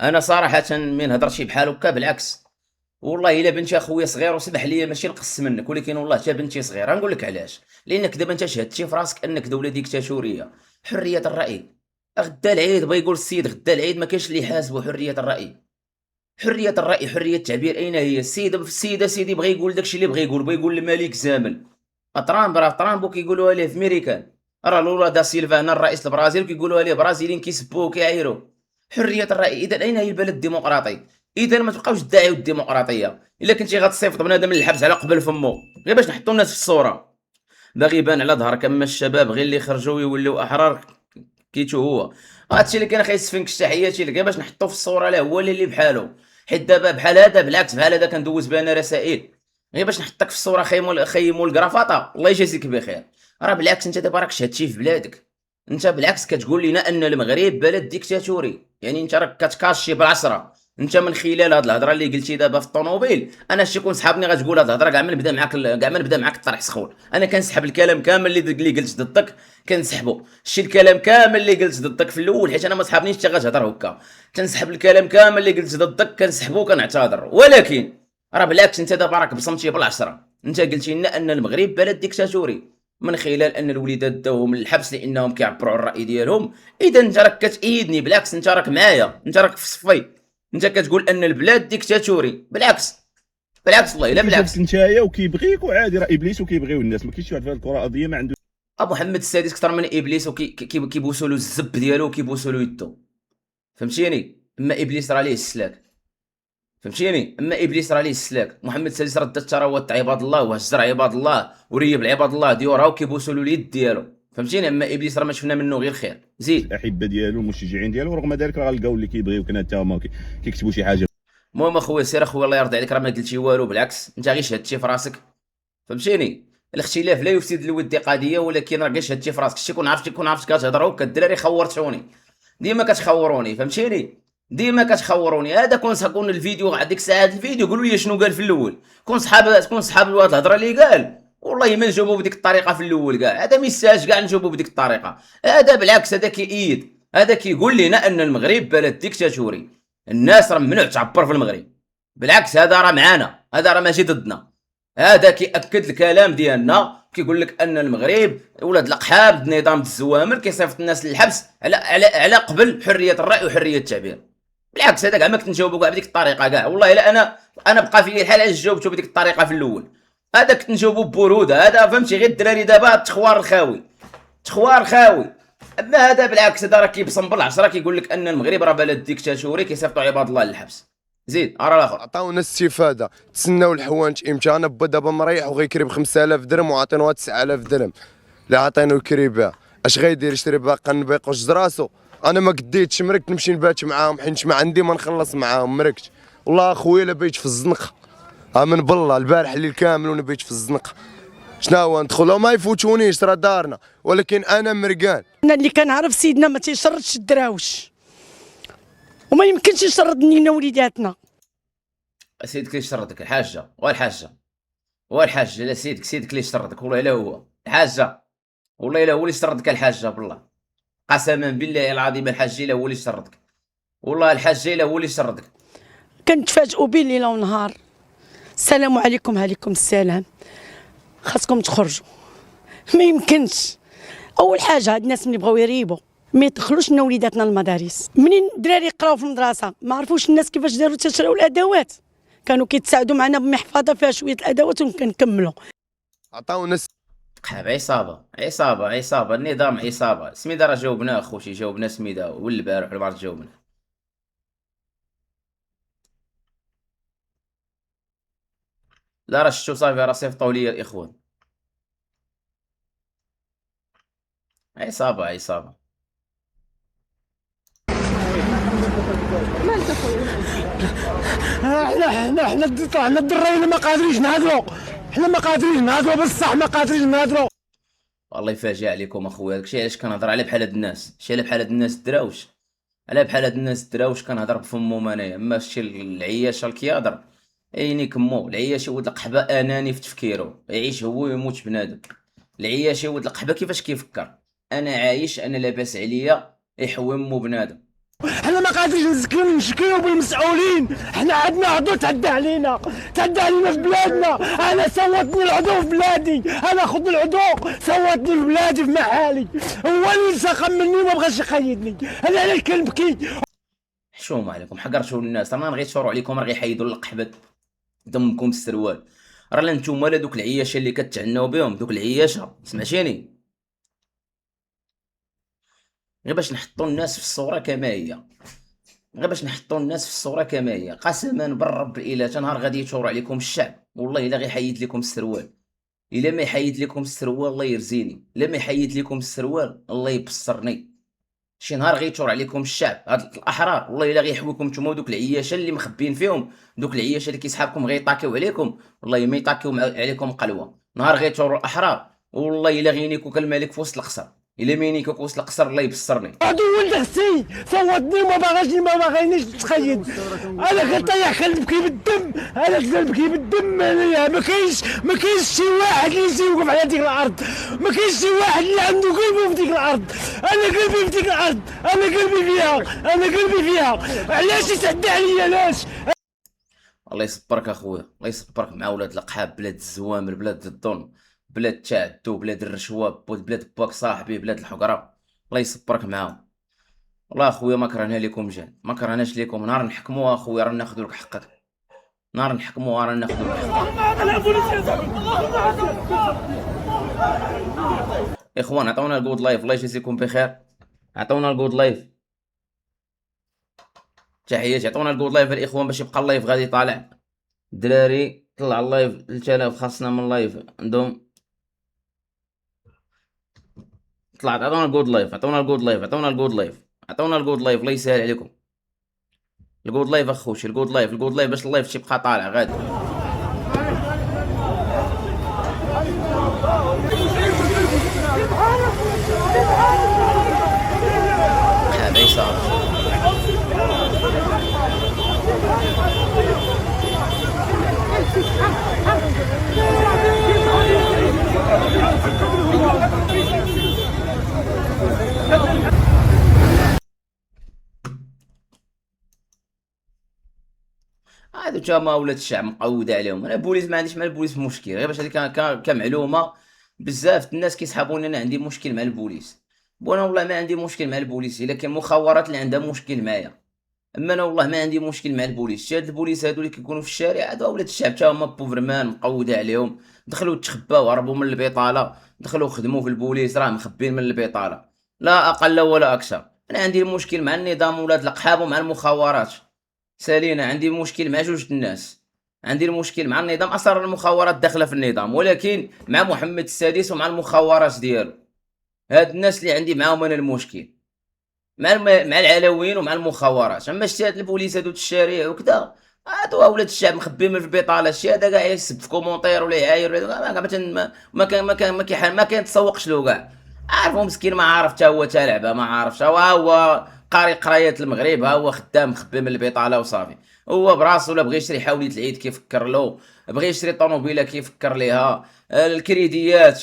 انا صراحه من هضر شي بحال هكا بالعكس، والله الا بنتي اخويا صغير وسمح لي ماشي نقص منك، ولكن والله حتى بنتي صغيره. نقول لك علاش، لانك دابا انت شهدتي في راسك انك دوله ديكتاتوريه. حريه الراي غدا العيد بغا يقول السيد غدا العيد ما كاينش اللي يحاسبوا. حريه الراي، حريه الراي، حريه التعبير اين هي؟ السيد سيدي بغى يقول داكشي اللي بغى يقول، بغى يقول الملك زامل. ترامب راه ترامب كيقولوها ليه في امريكان، راه لولا دا سيلفا هنا الرئيس البرازيل كيقولوها ليه برازيليين كيسبوه كيعايروه. حريه الراي. اذا اين هي البلد الديمقراطي؟ اذا ما تبقاوش تدعيو الديمقراطيه. الا كنتي غتصيفط بنادم للحبس على قبل فمو غير باش نحطوا الناس في الصوره، باغي يبان على ظهرك، اما الشباب غير اللي خرجوا ويوليو احرار كيتو هو. هادشي اللي كان خايس فينكش تحياتي لك، غير باش نحطوا في الصوره لا هو اللي بحالو. حيت دابا بحال هذا بالعكس، بحال هذا كندوز بها انا رسائل غير باش نحطك في الصوره. خيمول الكرافطه الله يجازيك بخير. راه بالعكس انت دابا راك شهدتي في بلادك، انت بالعكس كتقول لنا ان المغرب بلد ديكتاتوري، يعني انت راك كتكاشي بالعشره. انت من خلال هاد الهضره اللي قلتي دابا في الطوموبيل، انا شي كون صحابني غتقول هاد الهضره كاع من بدا معاك الطرح سخون. انا كنسحب الكلام كامل اللي قلت ضدك، كنسحبو. شي الكلام كامل اللي قلت ضدك في الاول حيت انا ما صحابنيش حتى غتهضر هكا، كنسحب الكلام كامل اللي قلت ضدك كنسحبو كنعتذر. ولكن راه بالعكس انت دابا راك بصمتي بالعشره. انت قلتي لنا ان المغرب بلد ديكتاتوري من خلال ان الوليدات داوهم للحبس لانهم كيعبروا على الراي ديالهم. اذا انت راك كتأيدني، بالعكس انت راك معايا، انت راك في صفي. انت كتقول ان البلاد ديكتاتوري، بالعكس والله الا بالعكس. نتايا وكيبغيك وعادي، راه ابليس وكيبغيو الناس، ما كاينش واحد في هذه الكره الارضيه ما عنده. ابو محمد السادس اكثر من ابليس وكيبوسوا له الزب ديالو وكيبوسوا له يدو، فهمتيني؟ اما ابليس راه ليه السلاك، فهمتيني؟ اما ابليس راه ليه السلاك. محمد السادس رد الثروات تاع عباد الله وهجر عباد الله وريب العباد الله ديورها وكيبوسوا له اليد ديالو، فهمتيني؟ اما ابليس راه ما شفنا منه غير خير. زيد الاحبه ديالو المشجعين ديالو رغم ذلك راه لقاو اللي كيبغيوك حتى هما كيكتبوا شي حاجه. المهم اخويا سير اخويا الله يرضي عليك، راه ما قلتي والو، بالعكس انت غير شهدتي في راسك، فهمتيني؟ الاختلاف لا يفسد الود قضيه، ولكن راه غير شهدتي في راسك. شتي كون عرفتي كتهضروا كالدراري خورتوني، ديما كتخوروني، فهمتيني؟ ديما كتخوروني. هذا كون الفيديو هذيك الساعه الفيديو قولوا لي شنو قال في الاول. كون صحاب هاد الهضره اللي قال والله ما نجاوبوا بديك الطريقه في الاول كاع، هذا ما يستاهلش كاع نجاوبوا بديك الطريقه. هذا بالعكس هذا كيأيد، هذا كيقول لنا ان المغرب بلد ديكتاتوري، الناس راه ممنوع تعبر في المغرب. بالعكس هذا راه معانا، هذا راه ماشي ضدنا. هذا كيأكد الكلام ديالنا، كيقول لك ان المغرب ولاد القحاب نظام الزوامل كيصيفط الناس للحبس على قبل حريه الراي وحريه التعبير. بالعكس هذا كاع ما كنت نجاوبو كاع بديك الطريقه كاع، والله الا انا بقى في الحال علاش جاوبتو بديك الطريقه في الاول. هذا كنت نجاوبو ببروده، هذا فهمتي غير الدراري دابا تخوار الخاوي. اما هذا بالعكس هذا راه كيبصم بالعشره، كيقول لك ان المغرب راه بلد ديكتاتوري كيصيفطوا عباد الله للحبس. زيد ارى الاخر عطاونا استفاده، تسناو الحوانت امتى؟ انا با دابا مريح وغيكري ب 5000 درهم وعطينوها 9000 درهم اللي عطينو يكري بها، اش غيدير؟ يشري باقا نبيق وجز راسو. انا ما قديتش مركت نمشي نبات معاهم حيت ما عندي ما نخلص معاهم، مركت والله اخويا لا بيت في الزنقه، من بالله البارح الليل كامل وانا بيت في الزنقه. شنو هو ندخل وما يفوتونيش راه دارنا، ولكن انا مرقان. انا اللي كنعرف سيدنا ما تيشردش الدراوش وما يمكنش يشرد لينا وليداتنا. سيدك اللي شردك الحاجه والحاجه لا سيدك اللي شردك والله الا هو الحاجه، والله الا هو اللي شردك الحاجه بالله، قسما بالله العظيم الحاج الا هو اللي شردك، والله الحاج الا هو اللي شردك. كنتفاجئوا بين ليله ونهار. السلام عليكم. عليكم السلام. خاصكم تخرجوا، ما يمكنش. اول حاجه هاد الناس اللي بغاو يريبوا ما يدخلوش لنا وليداتنا المدارس. منين الدراري يقراو في المدرسه ما عرفوش الناس كيفاش داروا تشراو الادوات، كانوا كيتساعدوا معنا بمحفظه فيها شويه الادوات وكنكملوا. عطاونا قحاب عصابه النظام عصابه. سميده راه جاوبنا اخوتي، جاوبنا سميده والبارح ولا ما جاوبنا. لا راه شفتو صافي راه صيفطوا لي الاخوان. عصابه احنا طلعنا الدراري ما قادرينش نهضروا، حنا ما قادرين نهضروا بصح ما قادرين نهضروا. والله يفاجئ عليكم اخويا. داكشي علاش كنهضر على بحال هاد الناس، شي على بحال هاد الناس الدراوش، على بحال هاد الناس الدراوش كنهضر بفمهم انايا. اما شي العياشه الكياضر عيني كمو. العياش ولد القحبه اناني في تفكيرو، يعيش هو ويموت بنادم. العياش ولد القحبه كيفاش كيفكر؟ انا عايش، انا لاباس عليا، يحوي مو بنادم. حنا ما قادرينش نشكيو بالمسؤولين، حنا عندنا عضو تعدى علينا في بلادنا. انا صوتني العضو في بلادي، انا خذ العضو صوتني في بلادي في محالي، هو اللي سخن مني ما بغاش يقيدني. انا علاش كنبكي؟ حشومه عليكم، حقرتوا الناس. رانا غيتشوروا عليكم، راه غيحيدوا القحبه دمكم السروال. راه لا نتوما لا دوك العياشه اللي كتعناو بهم، دوك العياشه سمعتيني، غير باش نحطوا الناس في الصوره كما هي، قسما بالرب الا تنهار غادي يثور عليكم الشعب. والله الا غيحيد لكم السروال، الا ما يحيد لكم السروال الله يرزيني، الا ما يحيد لكم السروال الله يبصرني. شي نهار غيثور عليكم الشعب هاد الاحرار، والله الا غيحويكم نتوما ودوك العياشه اللي مخبين فيهم، دوك العياشه اللي كيسحابكم غيطاكيو عليكم، والله ما يطاكيو عليكم قلوه. نهار غيثوروا الاحرار والله الا غينيكوك الملك في وسط القصر، الا مينيكوك وسط القصر الله يبصرني. عضو ولد اختي صوتني ما باغينيش نتقيد. انا كنطيح كنبكي بالدم، انايا ما كاينش شي واحد اللي يجي يوقف على ديك الارض، ما كاينش شي واحد اللي عنده قلبه في ديك الارض. انا قلبي في ديك الارض، انا قلبي فيها. علاش يتعدى عليا؟ علاش؟ الله يصبرك اخويا، الله يصبرك مع ولاد القحاب، بلاد الزوامر، بلاد الظلم، بلاد التعدو، بلاد الرشوه، بلاد باك صاحبي، بلاد الحقره. الله يصبرك معاهم. والله اخويا ما كرهنا لكم جان، ما كرهناش لكم. نهار نحكموا اخويا راه ناخذوا لك حقك، نهار نحكموا راه ناخذوا لك حقك. اخوان عطونا الجود لايف، الله يجزيكم بخير. عطونا الجود لايف، تحياتي. عطونا الجود لايف الاخوان باش يبقى اللايف غادي طالع. الدراري طلع اللايف 3000 خاصنا من اللايف عندهم. طلعت. عطونا الجود لايف، عطونا الجود لايف، الله يسهل عليكم. الجود لايف اخوتي، الجود لايف باش اللايف تيبقى طالع غادي. هذا يصير. هادو تما ولاد الشعب مقود عليهم. انا بوليس ما عنديش مع البوليس مشكل، غير باش هذيك كمعلومه. بزاف الناس كيسحبوني انا عندي مشكل مع البوليس، وانا والله ما عندي مشكل مع البوليس، الا كان المخابرات اللي عندها مشكل معايا. اما انا والله ما عندي مشكل مع البوليس. هاد البوليس هادو اللي كيكونوا في الشارع هادو ولاد الشعب تا هما بوفرمان مقوده عليهم، دخلوا تخباو هربوا من البطاله، دخلوا خدموا في البوليس راه مخبين من البطاله، لا اقل ولا اكثر. انا عندي المشكل مع النظام ولاد القحاب ومع المخابرات. سالينا عندي مشكل مع جوج الناس، عندي المشكل مع النظام. اصلا المخابرات داخله في النظام، ولكن مع محمد السادس ومع المخابرات ديالو. هاد الناس اللي عندي معاهم انا المشكل، مع العلويين ومع المخابرات. اما شتي هاد البوليس هادو الشارع وكذا هادو اولاد الشعب مخبين من البطاله. شتي هذا كاع يسب في كومونتير ولا يعاير ما كان تسوقش له كاع. عارفو مسكين ما عارف حتى هو لعبه، ما عارفش. هو قاري قرايات المغرب، ها هو خدام مخبي من البطاله وصافي. هو براسو لا بغى يشري حاولة العيد كيفكر له، بغى يشري طوموبيله كيفكر ليها، الكريديات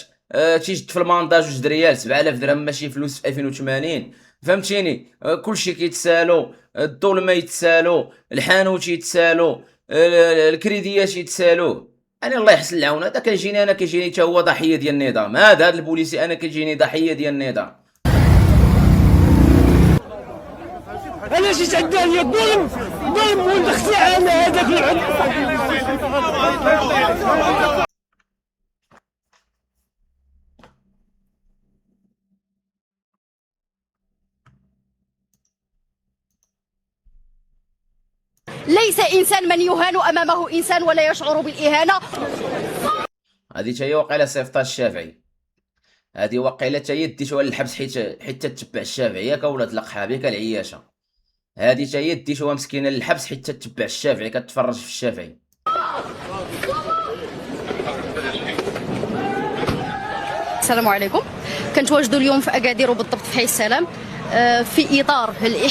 تيجد في المانداج 2 ريال 7000 درهم ماشي فلوس في 2080 فهمتيني. كلشي كيتسالو، الظلمه يتسالو، الحانوت يتسالو، الكريديات يتسالو. انا الله يحسن العون، هذا كيجيني انا كيجيني حتى هو ضحيه ديال النظام، هذا البوليسي انا كيجيني ضحيه ديال النظام. انا جيت عندها هي الظلم والاختلاع على هذاك العلم. ليس إنسان من يهان أمامه إنسان ولا يشعر بالإهانة. هذه حتى هي وقيله صيفطها الشافعي، هذه وقيله حتى هي ديتوها للحبس حيت تتبع الشافعي ياك ولاد القحابي كالعياشه. هذه حتى هي ديتوها مسكينه للحبس حيت تتبع الشافعي كتفرج في الشافعي. السلام عليكم. كنتواجدوا اليوم في أكادير وبالضبط في حي السلام في إطار الاحتفال